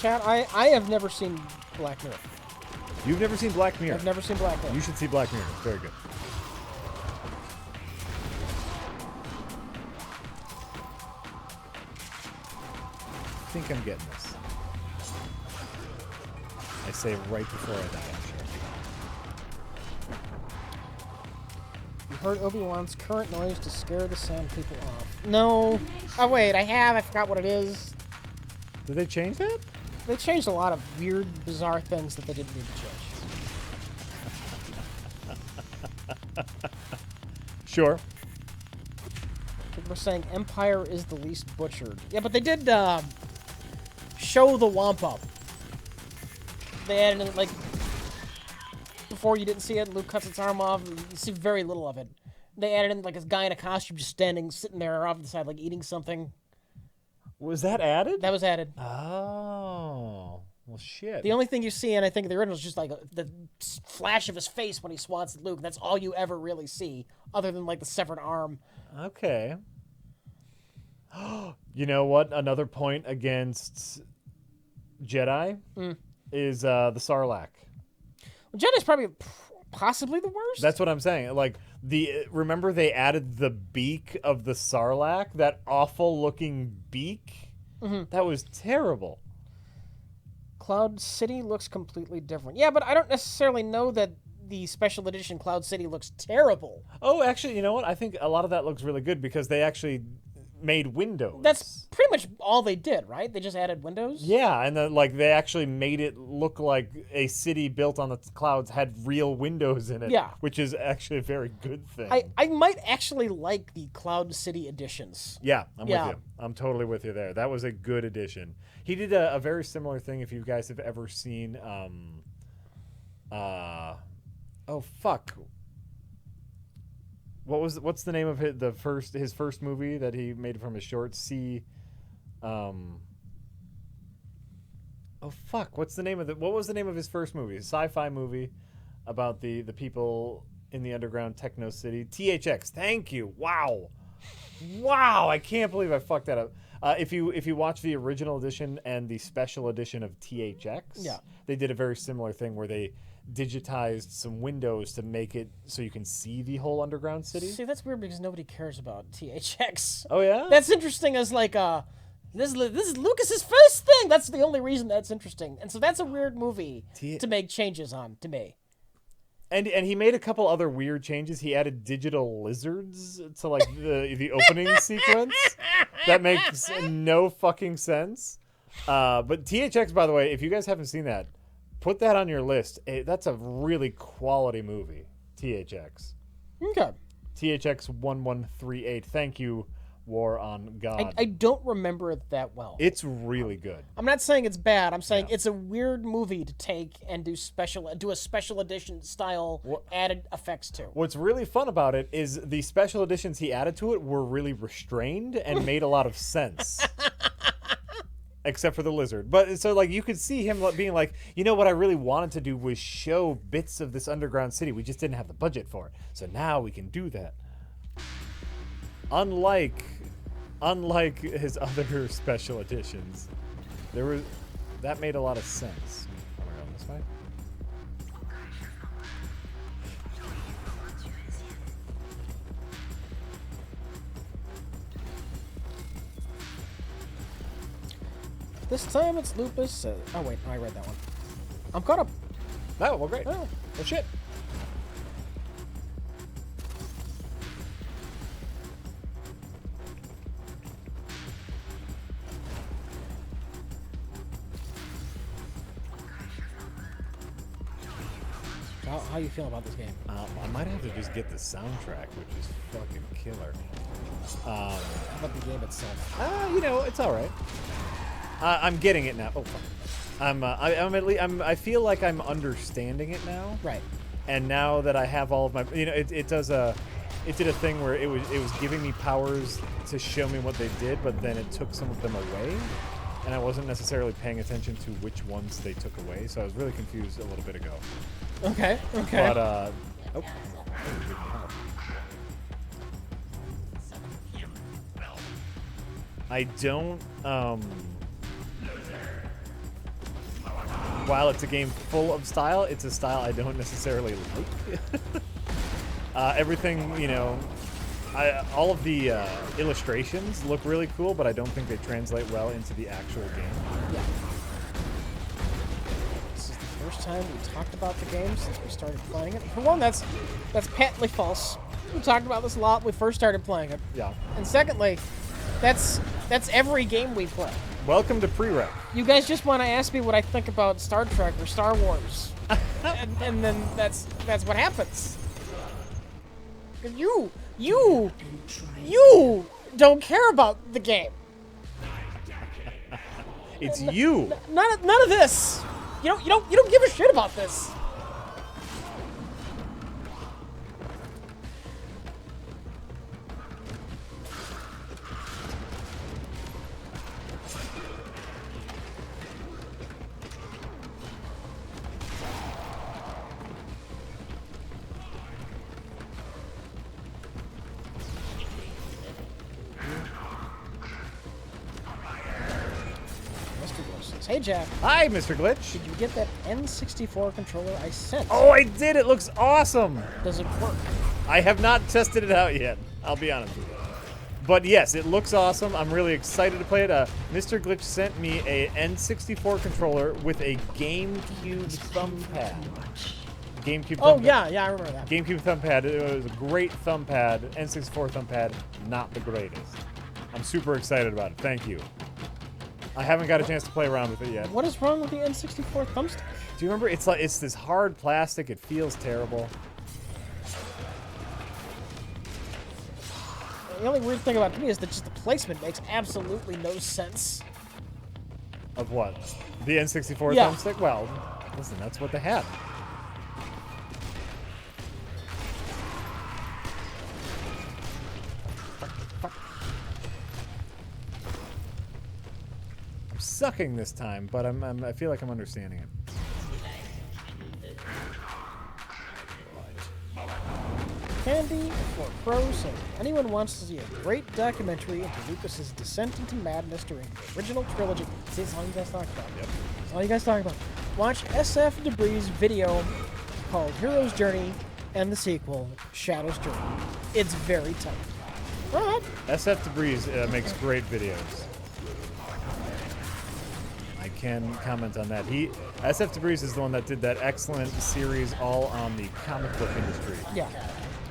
Chad, I have never seen Black Mirror. You've never seen Black Mirror? I've never seen Black Mirror. You should see Black Mirror. It's very good. I think I'm getting this. I say right before I die, I'm sure. You heard Obi-Wan's current noise to scare the Sand people off. No. Oh, wait, I have. I forgot what it is. Did they change that? They changed a lot of weird, bizarre things that they didn't need to change. Sure. People are saying Empire is the least butchered. Yeah, but they did show the Wampa. They added it, like, before you didn't see it, Luke cuts its arm off. You see very little of it. They added in, like, a guy in a costume just sitting there off to the side, like, eating something. Was that added? That was added. Oh. Well, shit. The only thing you see, and I think the original, is just, like, the flash of his face when he swats at Luke. That's all you ever really see, other than, like, the severed arm. Okay. You know what? Another point against Jedi is the Sarlacc. Well, Jedi's probably possibly the worst. That's what I'm saying. Like, remember they added the beak of the Sarlacc? That awful looking beak? Mm-hmm. That was terrible. Cloud City looks completely different. Yeah, but I don't necessarily know that the special edition Cloud City looks terrible. Oh, actually, you know what? I think a lot of that looks really good because they actually made windows. That's pretty much all they did, right? They just added windows? Yeah, and then, like, they actually made it look like a city built on the clouds had real windows in it. Yeah. Which is actually a very good thing. I might actually like the Cloud City editions. Yeah, I'm with you. I'm totally with you there. That was a good addition. He did a very similar thing, if you guys have ever seen oh fuck. What's the name of his first movie that he made from his shorts? Oh fuck, what was the name of his first movie? A sci-fi movie about the people in the underground techno city. THX. Thank you. Wow, I can't believe I fucked that up. If you watch the original edition and the special edition of THX, they did a very similar thing where they digitized some windows to make it so you can see the whole underground city. See, that's weird because nobody cares about THX. Oh yeah, that's interesting. As like this is Lucas's first thing. That's the only reason that's interesting, and so that's a weird movie to make changes on to me. And he made a couple other weird changes. He added digital lizards to like the opening sequence. That makes no fucking sense. But THX, by the way, if you guys haven't seen that, put that on your list. That's a really quality movie. THX. Okay. THX 1138. Thank you, War on God. I don't remember it that well. It's really good. I'm not saying it's bad. I'm saying it's a weird movie to take and do a special edition style added effects to. What's really fun about it is the special editions he added to it were really restrained and made a lot of sense. except for the lizard. But so like you could see him being like, you know what I really wanted to do was show bits of this underground city. We just didn't have the budget for it. So now we can do that. Unlike his other special editions, that made a lot of sense. Am I going this way? This time it's Lupus. Oh wait, I read that one. I'm caught up. Oh, well, great. Oh, Well, shit. how you feel about this game? I might have to just get the soundtrack, which is fucking killer. How about the game itself? You know, it's all right. I'm getting it now. Oh, fuck. I feel like I'm understanding it now. Right. And now that I have all of my, you know, it did a thing where it was giving me powers to show me what they did, but then it took some of them away, and I wasn't necessarily paying attention to which ones they took away, so I was really confused a little bit ago. Okay. Okay. But oh. I don't, while it's a game full of style, it's a style I don't necessarily like. Everything, you know, all of the illustrations look really cool, but I don't think they translate well into the actual game. Yeah. This is the first time we talked about the game since we started playing it. For one, that's patently false. We talked about this a lot when we first started playing it. Yeah. And secondly, that's every game we play. Welcome to Pre-Rec. You guys just want to ask me what I think about Star Trek or Star Wars, and then that's what happens. You don't care about the game. It's you. None of this. You don't give a shit about this. Hey, Jack. Hi, Mr. Glitch. Did you get that N64 controller I sent? Oh, I did. It looks awesome. Does it work? I have not tested it out yet. I'll be honest with you. But yes, it looks awesome. I'm really excited to play it. Mr. Glitch sent me a N64 controller with a GameCube thumb pad. GameCube. Oh, thumb yeah, I remember that. GameCube thumb pad. It was a great thumb pad. N64 thumb pad, not the greatest. I'm super excited about it. Thank you. I haven't got a chance to play around with it yet. What is wrong with the N64 thumbstick? Do you remember? It's this hard plastic. It feels terrible. The only weird thing about it to me is that just the placement makes absolutely no sense. Of what? The N64 Yeah. thumbstick? Well, listen, that's what they had. I'm sucking this time, but I feel like I'm understanding it. Candy for pros, so if anyone wants to see a great documentary into Lucas's descent into madness during the original trilogy. See, that's all you guys talk about. Yep. That's all you guys talk about. Watch SF Debris' video called Hero's Journey and the sequel, Shadow's Journey. It's very tight. All right. SF Debris makes great videos. I can comment on that. SF Debris is the one that did that excellent series all on the comic book industry. Yeah.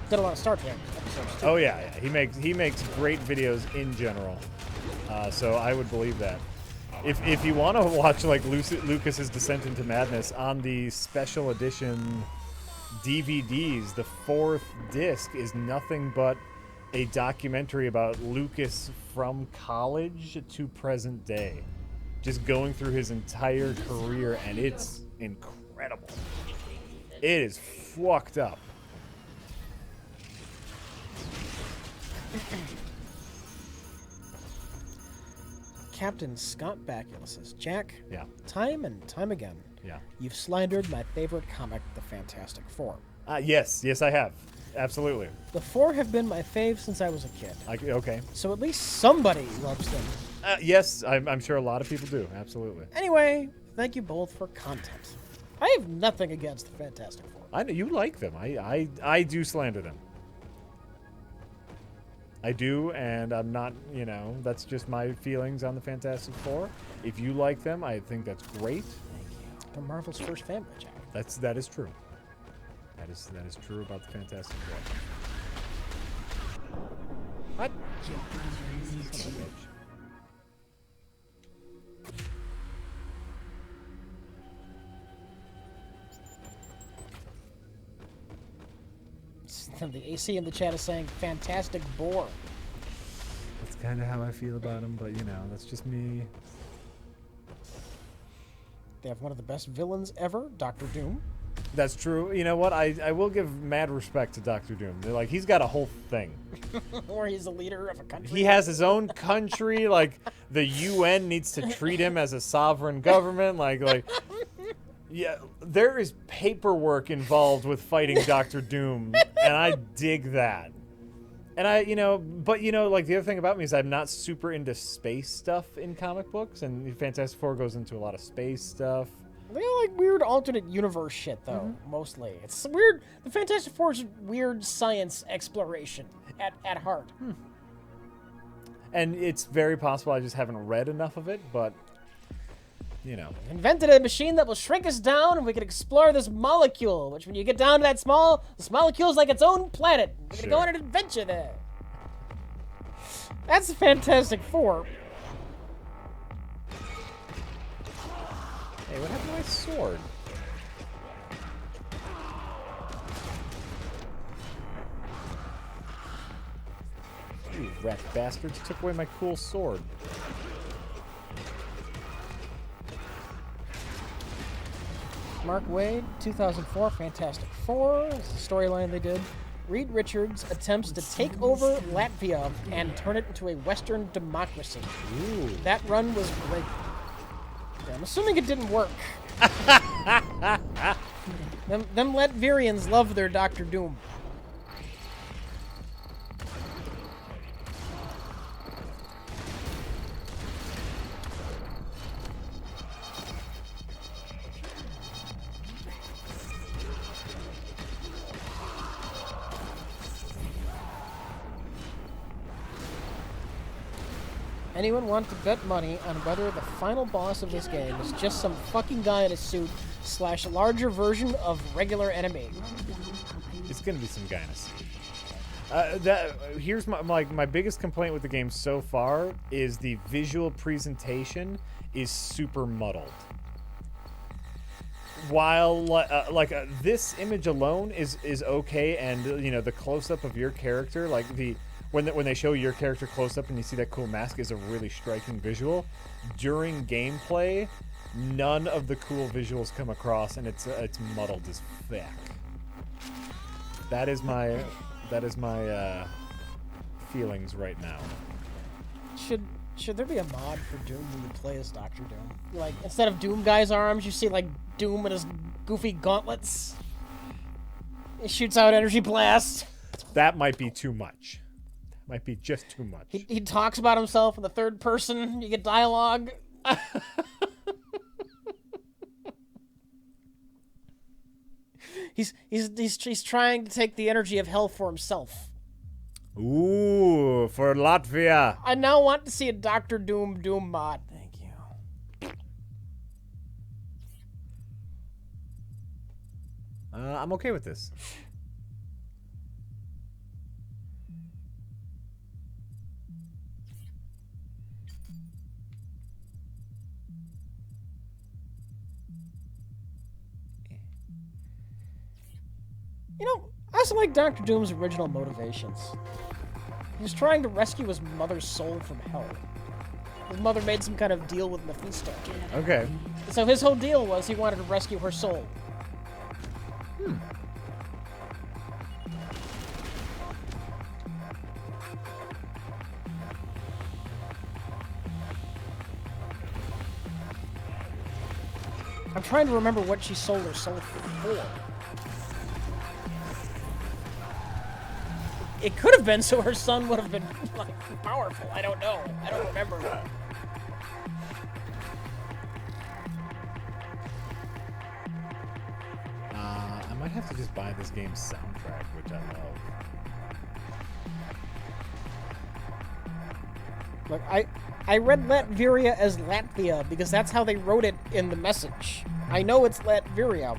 Did a lot of Star Trek episodes too. Oh yeah. He makes great videos in general. So I would believe that. If you want to watch like Lucas's Descent into Madness on the special edition DVDs, the 4th disc is nothing but a documentary about Lucas from college to present day. Just going through his entire career, and it's incredible. It is fucked up. Captain Scott Bakula says, Jack, Yeah. time and time again, Yeah. you've slandered my favorite comic, The Fantastic Four. Yes, I have. Absolutely. The Four have been my fave since I was a kid. Okay. So at least somebody loves them. Yes, I'm sure a lot of people do. Absolutely. Anyway, thank you both for content. I have nothing against the Fantastic Four. I know you like them. I do slander them. I do, and I'm not, that's just my feelings on the Fantastic Four. If you like them, I think that's great. Thank you. They're Marvel's first family, Jack. That is true. That is true about the Fantastic Four. What? Your brother is itchy. The AC in the chat is saying fantastic bore. That's kind of how I feel about them, but that's just me. They have one of the best villains ever, Doctor Doom. That's true. You know what? I will give mad respect to Doctor Doom. They're like, he's got a whole thing. Or he's a leader of a country. He has his own country. Like, the UN needs to treat him as a sovereign government. Like, yeah, there is paperwork involved with fighting Doctor Doom, and I dig that. And like the other thing about me is I'm not super into space stuff in comic books, and Fantastic Four goes into a lot of space stuff. They like weird alternate universe shit, though, mostly. It's weird. The Fantastic Four is weird science exploration at heart. And it's very possible I just haven't read enough of it, but, Invented a machine that will shrink us down, and we can explore this molecule, which when you get down to that small, this molecule is like its own planet. We're going to go on an adventure there. That's the Fantastic Four. Hey, what happened to my sword? You rat bastards took away my cool sword. Mark Waid, 2004, Fantastic Four. It's the storyline they did. Reed Richards attempts to take over Latvia and turn it into a Western democracy. Ooh. That run was great. I'm assuming it didn't work. them Latvians love their Doctor Doom. Anyone want to bet money on whether the final boss of this game is just some fucking guy in a suit / larger version of regular enemy? It's gonna be some guy in a suit. Here's my biggest complaint with the game so far is the visual presentation is super muddled. While this image alone is okay, and the close up of your character, like when they show your character close up and you see that cool mask, is a really striking visual. During gameplay, none of the cool visuals come across, and it's muddled as fuck. That is my feelings right now. Should there be a mod for Doom where you play as Doctor Doom? Like, instead of Doom Guy's arms, you see like Doom and his goofy gauntlets. He shoots out energy blasts. That might be too much. Might be just too much. He talks about himself in the third person. You get dialogue. He's trying to take the energy of hell for himself. Ooh, for Latvia. I now want to see a Doctor Doom mod. Thank you. I'm okay with this. I also like Doctor Doom's original motivations. He was trying to rescue his mother's soul from hell. His mother made some kind of deal with Mephisto. Okay. So his whole deal was he wanted to rescue her soul. I'm trying to remember what she sold her soul for. It could have been so her son would have been like powerful. I don't know. I don't remember. I might have to just buy this game's soundtrack, which I love. Look, I read Latveria as Latvia because that's how they wrote it in the message. I know it's Latveria.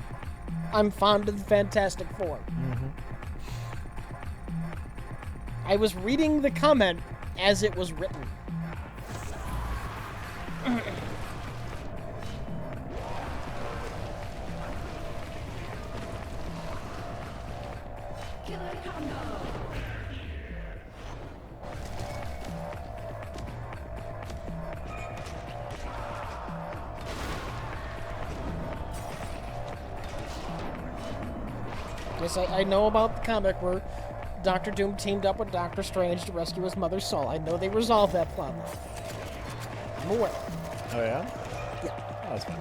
I'm fond of the Fantastic Four. Mm-hmm. I was reading the comment as it was written. Yes, I know about the comic where Doctor Doom teamed up with Doctor Strange to rescue his mother's soul. I know they resolved that plot. I'm aware. Oh, yeah? Yeah. Oh, that's fun.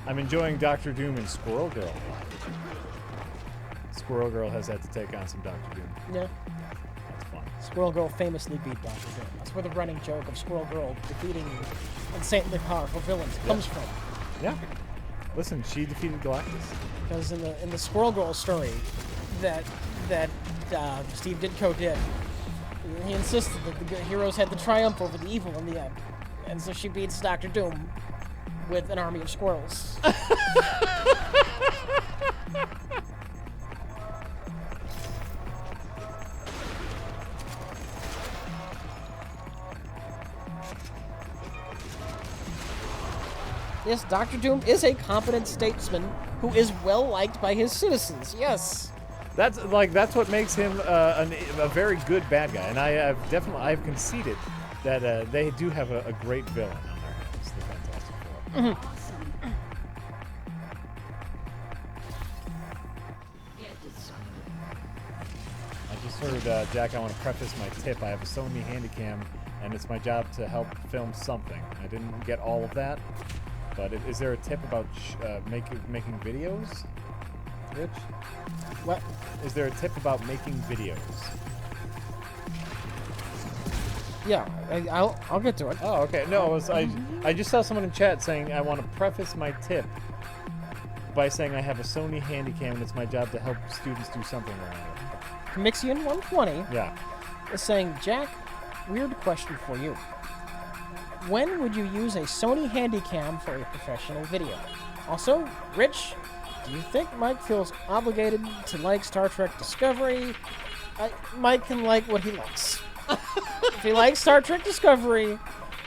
I'm enjoying Doctor Doom and Squirrel Girl. Squirrel Girl has had to take on some Doctor Doom. Yeah. That's fun. Squirrel Girl famously beat Doctor Doom. That's where the running joke of Squirrel Girl defeating insanely powerful villains comes from. Yeah. Listen, she defeated Galactus. Because in the Squirrel Girl story that Steve Ditko did, he insisted that the heroes had the triumph over the evil in the end, and so she beats Doctor Doom with an army of squirrels. Yes, Doctor Doom is a competent statesman who is well liked by his citizens. Yes. That's what makes him a very good bad guy, and I've conceded that they do have a great villain on their hands, the Fantastic Four. Mm-hmm. I just heard, Jack, I want to preface my tip. I have a Sony Handycam, and it's my job to help film something. I didn't get all of that, but is there a tip about making videos? Rich? What? Is there a tip about making videos? Yeah, I'll get to it. Oh, okay. No, I just saw someone in chat saying I want to preface my tip by saying I have a Sony Handycam and it's my job to help students do something around it. Mixian120 Yeah. is saying, Jack, weird question for you. When would you use a Sony Handycam for a professional video? Also, Rich, do you think Mike feels obligated to like Star Trek Discovery? Mike can like what he likes. If he likes Star Trek Discovery,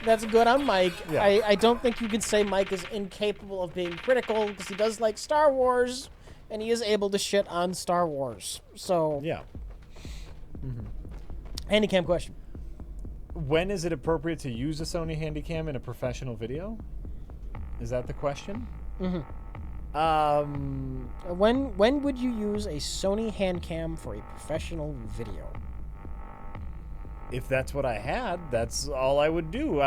that's good on Mike. Yeah. I don't think you can say Mike is incapable of being critical because he does like Star Wars, and he is able to shit on Star Wars. So, Yeah. Handycam question. When is it appropriate to use a Sony Handycam in a professional video? Is that the question? Mm-hmm. When would you use a Sony Handcam for a professional video? If that's what I had, that's all I would do.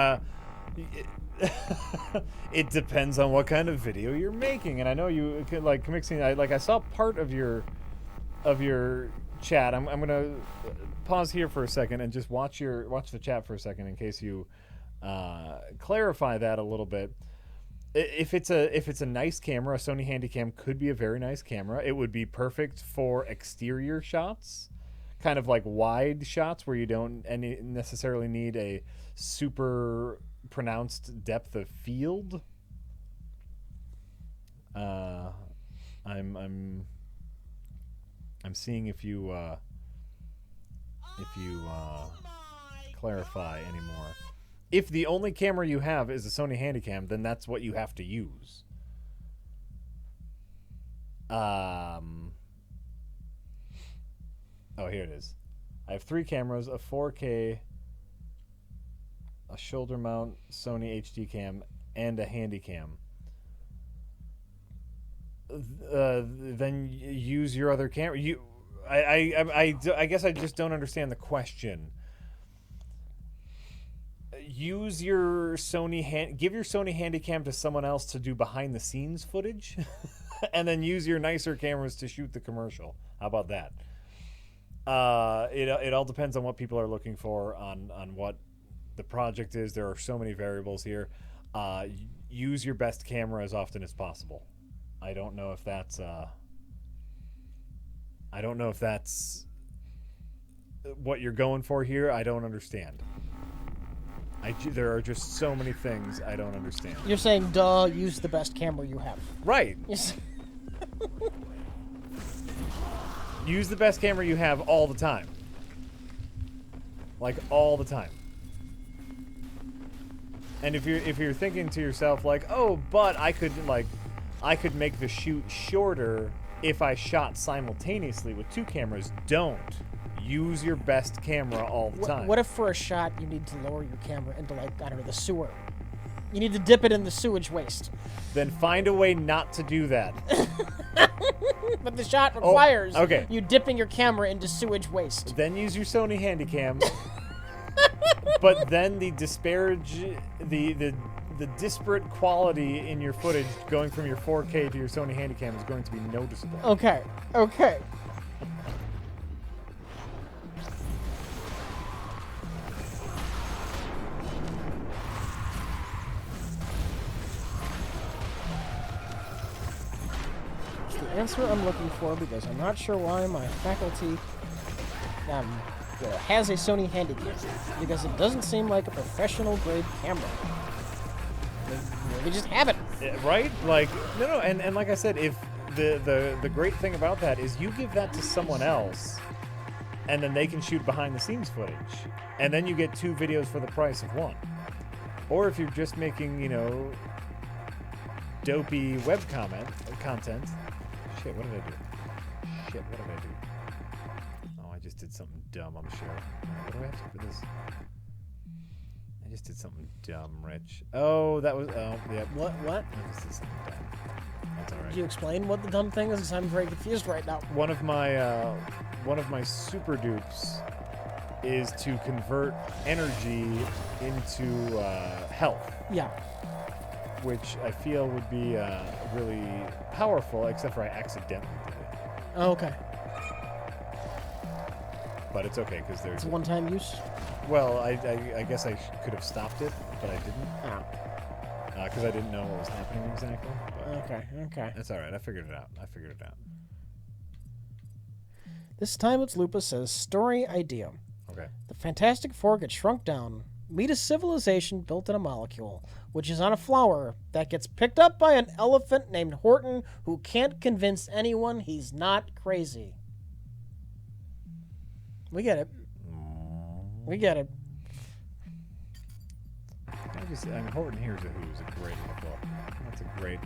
It depends on what kind of video you're making, and I know you could like mixing. I saw part of your chat. I'm gonna pause here for a second and just watch the chat for a second in case you clarify that a little bit. If it's a nice camera, a Sony Handycam could be a very nice camera. It would be perfect for exterior shots, kind of like wide shots where you don't necessarily need a super pronounced depth of field. I'm seeing if you clarify anymore. If the only camera you have is a Sony Handycam, then that's what you have to use. Oh, here it is. I have 3 cameras, a 4K, a shoulder mount Sony HD cam, and a Handycam. Then use your other camera. I guess I just don't understand the question. use your give your Sony Handycam to someone else to do behind the scenes footage, and then use your nicer cameras to shoot the commercial. How about that? It all depends on what people are looking for, on what the project is. There are so many variables here. Use your best camera as often as possible. I don't know if that's what you're going for here. I don't understand. There are just so many things I don't understand. You're saying, duh, use the best camera you have. Right. Use the best camera you have all the time. Like, all the time. And if you're thinking to yourself, like, oh, but I could make the shoot shorter if I shot simultaneously with two cameras. Don't. Use your best camera all the time. What if for a shot you need to lower your camera into, like, I don't know, the sewer? You need to dip it in the sewage waste. Then find a way not to do that. But the shot requires okay. you dipping your camera into sewage waste. Then use your Sony Handycam. But then the disparate quality in your footage going from your 4K to your Sony Handycam is going to be noticeable. Okay. The answer I'm looking for, because I'm not sure why my faculty has a Sony Handycam, because it doesn't seem like a professional grade camera. They just have it. Right? Like, no, and like I said, if the great thing about that is you give that to someone else, and then they can shoot behind the scenes footage, and then you get 2 videos for the price of 1. Or if you're just making, dopey web content. Shit, what did I do? Oh, I just did something dumb, I'm sure. What do I have to do for this? I just did something dumb, Rich. Oh, that was... Oh, yeah. What? I just did something dumb. That's all right. Did you explain what the dumb thing is? Because I'm very confused right now. One of my super dupes is to convert energy into health. Yeah. Which I feel would be really powerful, except for I accidentally did it. Oh, okay. But it's okay, because there's... It's one-time use? Well, I guess I could have stopped it, but I didn't. Because I didn't know what was happening exactly. But Okay. that's all right. I figured it out. This time it's Lupus says, story idea. Okay. The Fantastic Four get shrunk down, meet a civilization built in a molecule, which is on a flower that gets picked up by an elephant named Horton who can't convince anyone he's not crazy. We get it. Horton Hears is a great little book.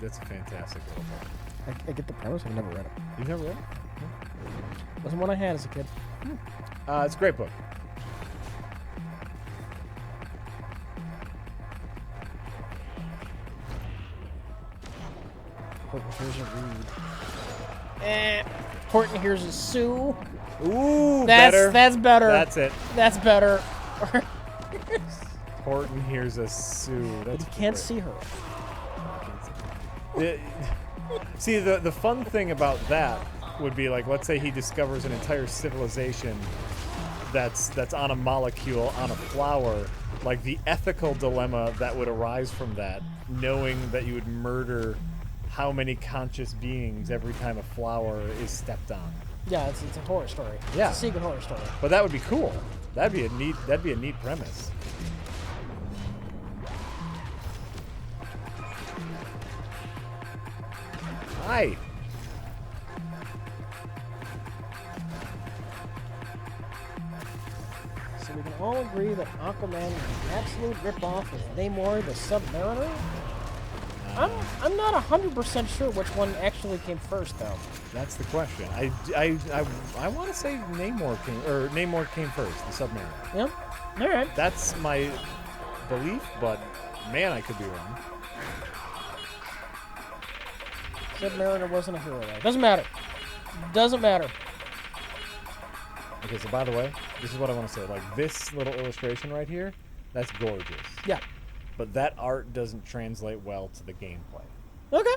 That's a fantastic little book. I get the premise. I've never read it. You've never read it? Wasn't one I had as a kid. It's a great book. Horton Hears a read. Horton Hears a sue. Ooh, That's better. That's it. That's better. Horton Hears a sue. But you can't see her. See, the fun thing about that would be, like, let's say he discovers an entire civilization that's on a molecule, on a flower. Like, the ethical dilemma that would arise from that, knowing that you would murder how many conscious beings every time a flower is stepped on. Yeah, it's a horror story. Yeah. It's a secret horror story. But that would be cool. That'd be a neat premise. Hi. So we can all agree that Aquaman is an absolute ripoff of Namor the Submariner? I'm not 100% sure which one actually came first, though. That's the question. I want to say Namor came first, the Submariner. Yep. All right. That's my belief, but man, I could be wrong. Submariner wasn't a hero, though. Doesn't matter. Doesn't matter. Okay, so by the way, this is what I want to say. Like, this little illustration right here, That's gorgeous. Yeah. But that art doesn't translate well to the gameplay. Okay.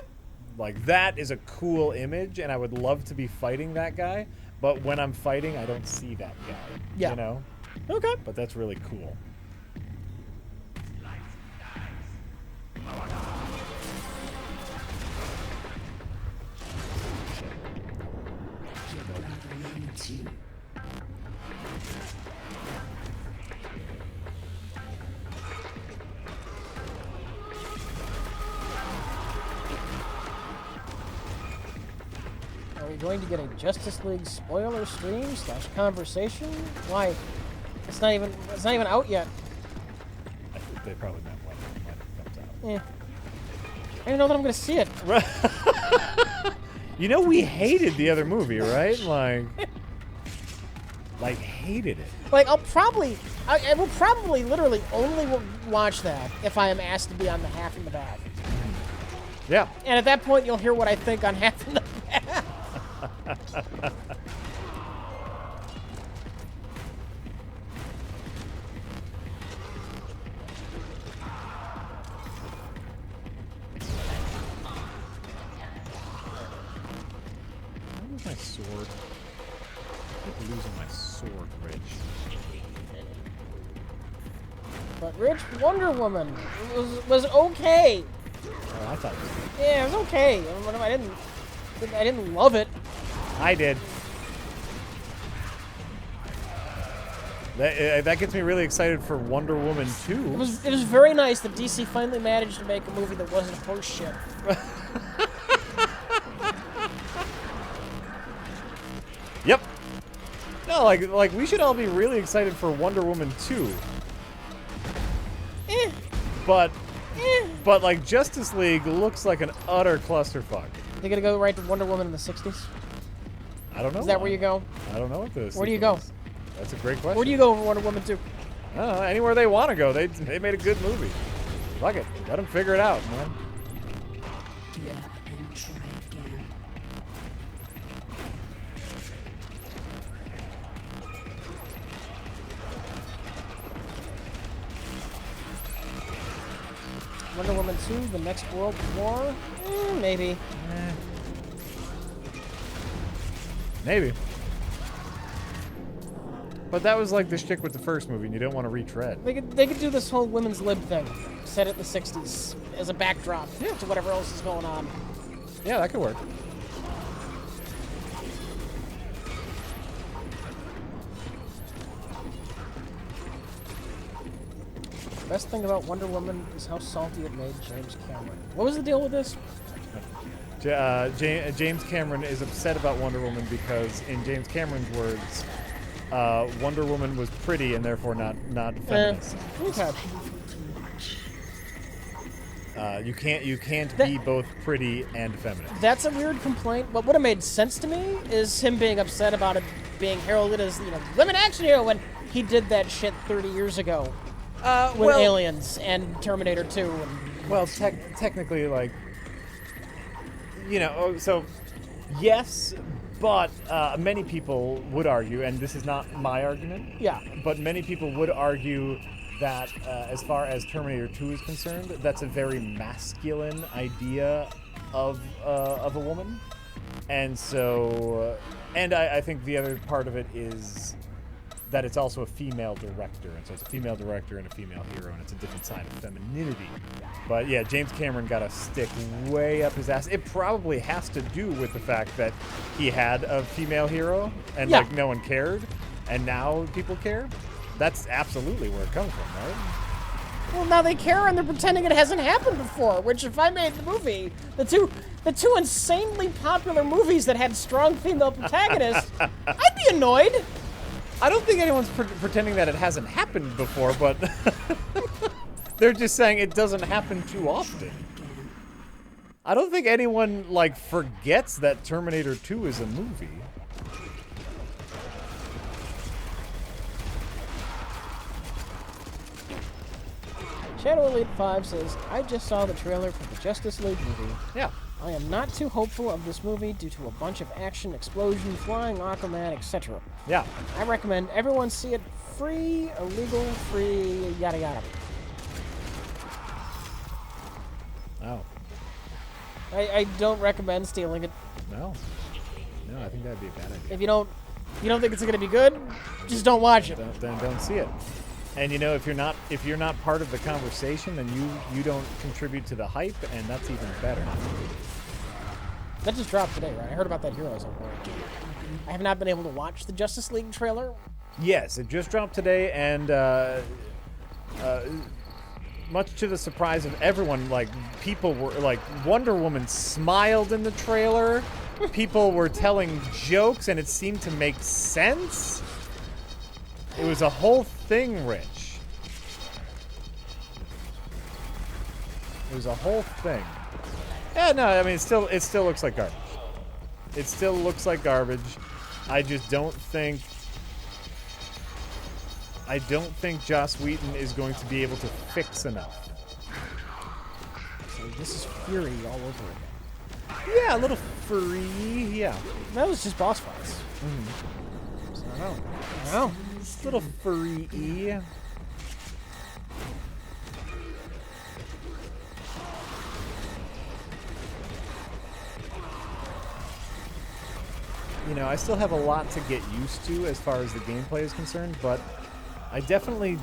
Like, that is a cool image, and I would love to be fighting that guy, but when I'm fighting, I don't see that guy. Yeah. You know? Okay. But that's really cool. Are we going to get a Justice League spoiler stream / conversation? Why? It's not even out yet. I think they probably meant when it comes out. Yeah. I don't know that I'm gonna see it. You know, we hated the other movie, right? Like hated it. Like, I will probably literally only watch that if I am asked to be on the half in the back. Yeah. And at that point, you'll hear what I think on half in the back. Where's my sword? I keep losing my sword, Rich. But Rich, Wonder Woman was okay. Oh, I thought it was good. Yeah, it was okay. I didn't love it. I did. That gets me really excited for Wonder Woman 2. It was very nice that DC finally managed to make a movie that wasn't horse shit. Yep. No, like we should all be really excited for Wonder Woman 2. But like Justice League looks like an utter clusterfuck. They gonna go right to Wonder Woman in the 60s? I don't know. Is that where you go? I don't know what this. Where do you go? That's a great question. Where do you go for Wonder Woman 2? I don't know, anywhere they want to go. They made a good movie. Fuck it. Let them figure it out, man. Give up and try again. Wonder Woman 2, The Next World War? Maybe. Maybe. But that was like the shtick with the first movie, and you don't want to retread. They could do this whole women's lib thing, set it in the 60s as a backdrop to whatever else is going on. Yeah, that could work. The best thing about Wonder Woman is how salty it made James Cameron. What was the deal with this? James Cameron is upset about Wonder Woman because, in James Cameron's words, Wonder Woman was pretty and therefore not feminist. Okay. You can't be both pretty and feminist. That's a weird complaint. What would have made sense to me is him being upset about it being heralded as, women action hero when he did that shit 30 years ago with Aliens and Terminator 2. And well, technically, like, so yes, but many people would argue, and this is not my argument. Yeah. But many people would argue that as far as Terminator 2 is concerned, that's a very masculine idea of a woman. And so, and I think the other part of it is that it's also a female director, and so it's a female director and a female hero, and it's a different side of femininity. But yeah, James Cameron got a stick way up his ass. It probably has to do with the fact that he had a female hero, and like no one cared, and now people care. That's absolutely where it comes from, right? well, now they care and they're pretending it hasn't happened before. Which, if I made the movie, the two insanely popular movies that had strong female protagonists, I'd be annoyed. I don't think anyone's pretending that it hasn't happened before, but they're just saying it doesn't happen too often. I don't think anyone, like, forgets that Terminator 2 is a movie. Shadow Elite 5 says, I just saw the trailer for the Justice League movie. Yeah. I am not too hopeful of this movie due to a bunch of action, explosion, flying Aquaman, etc. Yeah. I recommend everyone see it free, illegal, free, yada yada. Oh. I don't recommend stealing it. No. No, I think that'd be a bad idea. If you don't think it's gonna be good, just don't watch it. Then don't see it. And you know, if you're not part of the conversation, then you don't contribute to the hype, and that's even better. That just dropped today, right? I heard about that Heroes Award. I have not been able to watch the Justice League trailer. Yes, it just dropped today, and much to the surprise of everyone, like, people were like, Wonder Woman smiled in the trailer. People were telling jokes, and it seemed to make sense. It was a whole thing, Rich. It was a whole thing. Yeah, no, I mean, it still looks like garbage. It still looks like garbage. I just don't think Joss Whedon is going to be able to fix enough. So this is Fury all over again. Yeah, a little free. Yeah. That was just boss fights. Mm-hmm. So I don't know. A little free. You know, I still have a lot to get used to as far as the gameplay is concerned, but I definitely,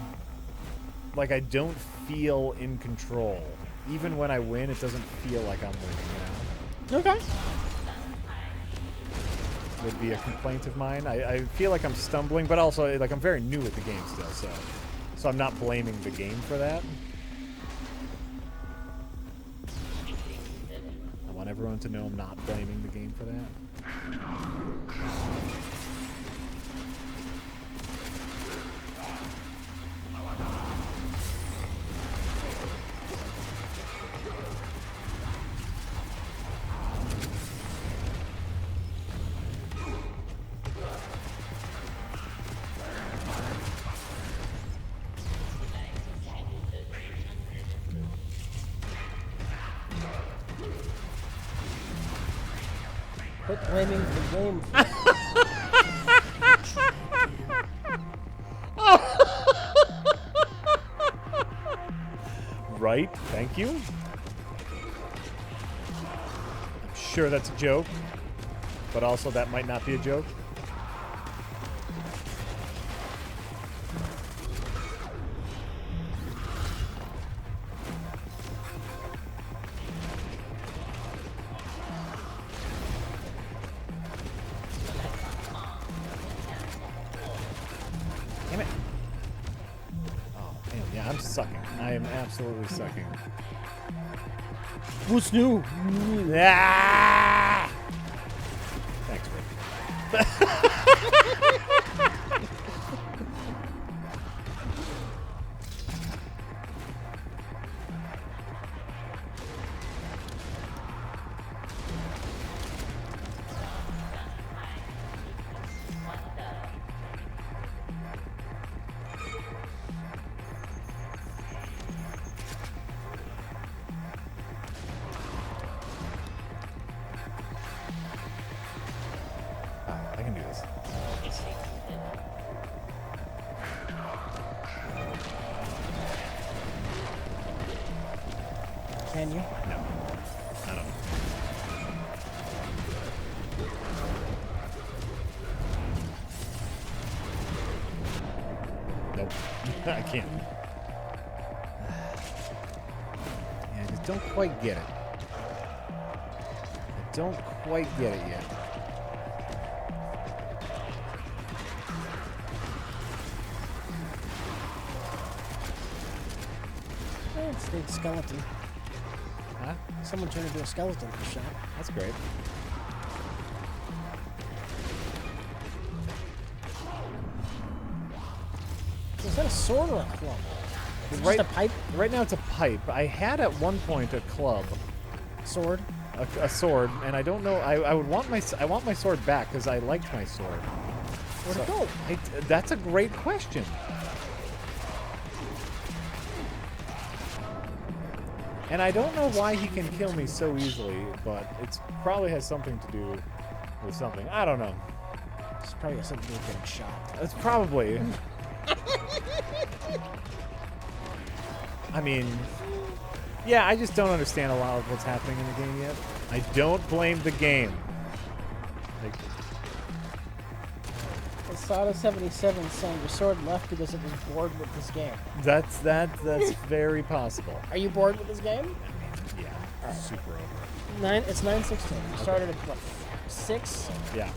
like, I don't feel in control. Even when I win, it doesn't feel like I'm winning, you know? Okay. Would be a complaint of mine. I feel like I'm stumbling, but also, like, I'm very new at the game still, so I'm not blaming the game for that. I want everyone to know I'm not blaming the game for that. Quit blaming the game. Right, thank you. I'm sure that's a joke, but also that might not be a joke. Damn it. Oh, damn, yeah, I'm sucking. I am absolutely sucking. What's new? Ah! Thanks, Rick. I can do this. Can you? No. I don't know. Nope. I can't. Yeah, I just don't quite get it. I don't quite get it yet. Oh, it's the skeleton. Huh? Someone turned into a skeleton for shot. That's great. Is that a sword or a club? Is it Right, just a pipe? right now it's a pipe. I had at one point a club, Sword? a sword, and I don't know. I want my sword back because I liked my sword. Where'd it go? That's a great question. And I don't know why he can kill me so easily, but it probably has something to do with something. I don't know. It's probably got something to do with getting shot. It's probably. I mean, yeah, I just don't understand a lot of what's happening in the game yet. I don't blame the game. Like, Sada77 saying your sword left because it was bored with this game. that's very possible. Are you bored with this game? Yeah, super over. It's 9:16. You started at what, 6? Yeah.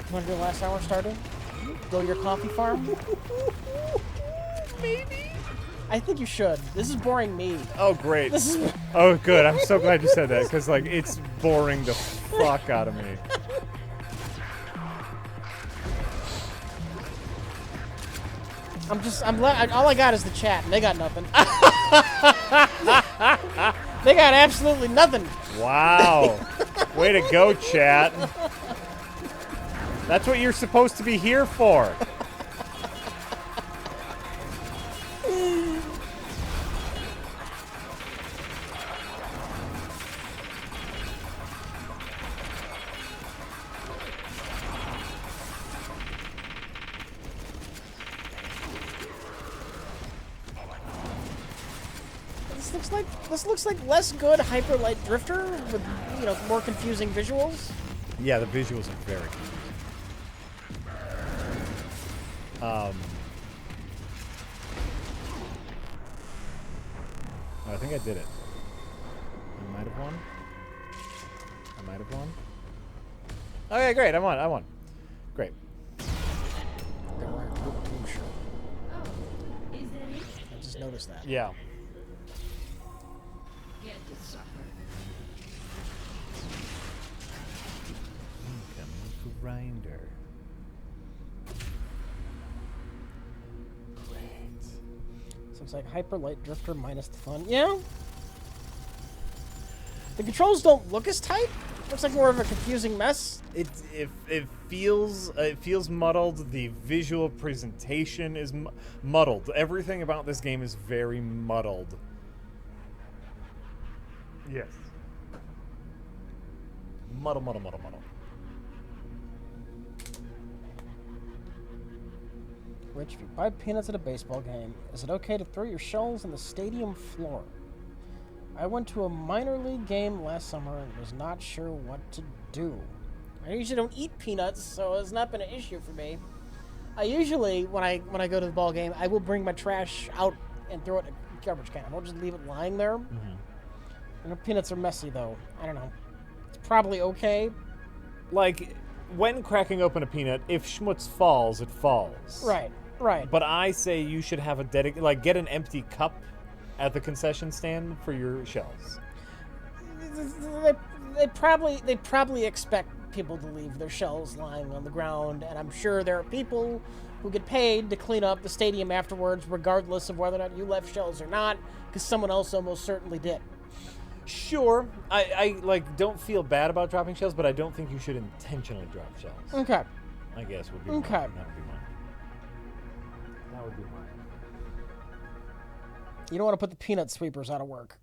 When did your last hour started? Go to your coffee farm? Maybe. I think you should. This is boring me. Oh, great. This is. Oh, good. I'm so glad you said that because like it's boring the fuck out of me. All I got is the chat, and they got nothing. They got absolutely nothing. Wow. Way to go, chat. That's what you're supposed to be here for. This looks like less good Hyper Light Drifter with, you know, more confusing visuals. Yeah, the visuals are very confusing. Oh, I think I did it. I might have won. Okay, great. I won. Great. I just noticed that. Yeah. Grinder. Great. So it's like Hyper Light Drifter minus the fun. Yeah. The controls don't look as tight. Looks like more of a confusing mess. It feels muddled. The visual presentation is muddled. Everything about this game is very muddled. Yes. Muddle. Rich, if you buy peanuts at a baseball game, is it okay to throw your shells on the stadium floor? I went to a minor league game last summer and was not sure what to do. I usually don't eat peanuts, so it's not been an issue for me. I usually, when I go to the ball game, I will bring my trash out and throw it in a garbage can. I won't just leave it lying there. Mm-hmm. You know, peanuts are messy, though. I don't know. It's probably okay. Like, when cracking open a peanut, if schmutz falls, it falls. Right. But I say you should have a get an empty cup at the concession stand for your shells. They probably expect people to leave their shells lying on the ground, and I'm sure there are people who get paid to clean up the stadium afterwards, regardless of whether or not you left shells or not, because someone else almost certainly did. Sure, I like don't feel bad about dropping shells, but I don't think you should intentionally drop shells. Okay. I guess would be okay. That would be mine. You don't want to put the peanut sweepers out of work.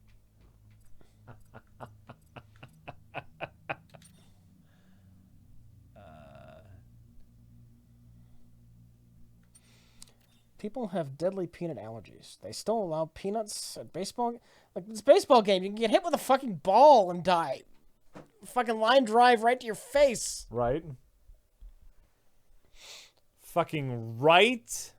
People have deadly peanut allergies. They still allow peanuts at baseball. Like this baseball game, you can get hit with a fucking ball and die. Fucking line drive right to your face. Right. Fucking right.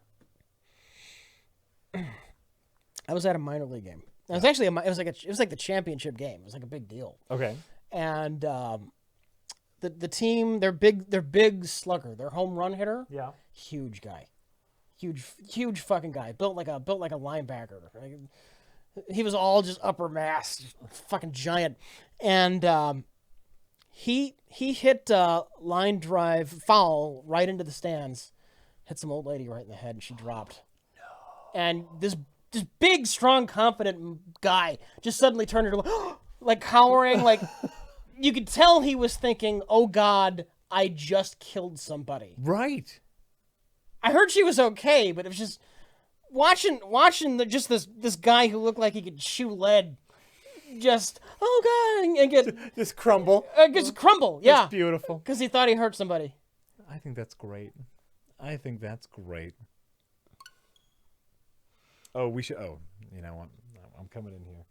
I was at a minor league game. It was actually it was like the championship game. It was like a big deal. Okay. And the team, their big slugger, their home run hitter. Yeah. Huge guy. Huge fucking guy. Built like a linebacker. He was all just upper mass, fucking giant. And he hit line drive foul right into the stands. Hit some old lady right in the head and she dropped. No. And this big, strong, confident guy just suddenly turned into like cowering, like you could tell he was thinking, "Oh God, I just killed somebody." Right. I heard she was okay, but it was just watching this guy who looked like he could chew lead. Just and get just crumble. Just crumble. Yeah. It's beautiful. Because he thought he hurt somebody. I think that's great. Oh, we should. Oh, you know what? I'm coming in here.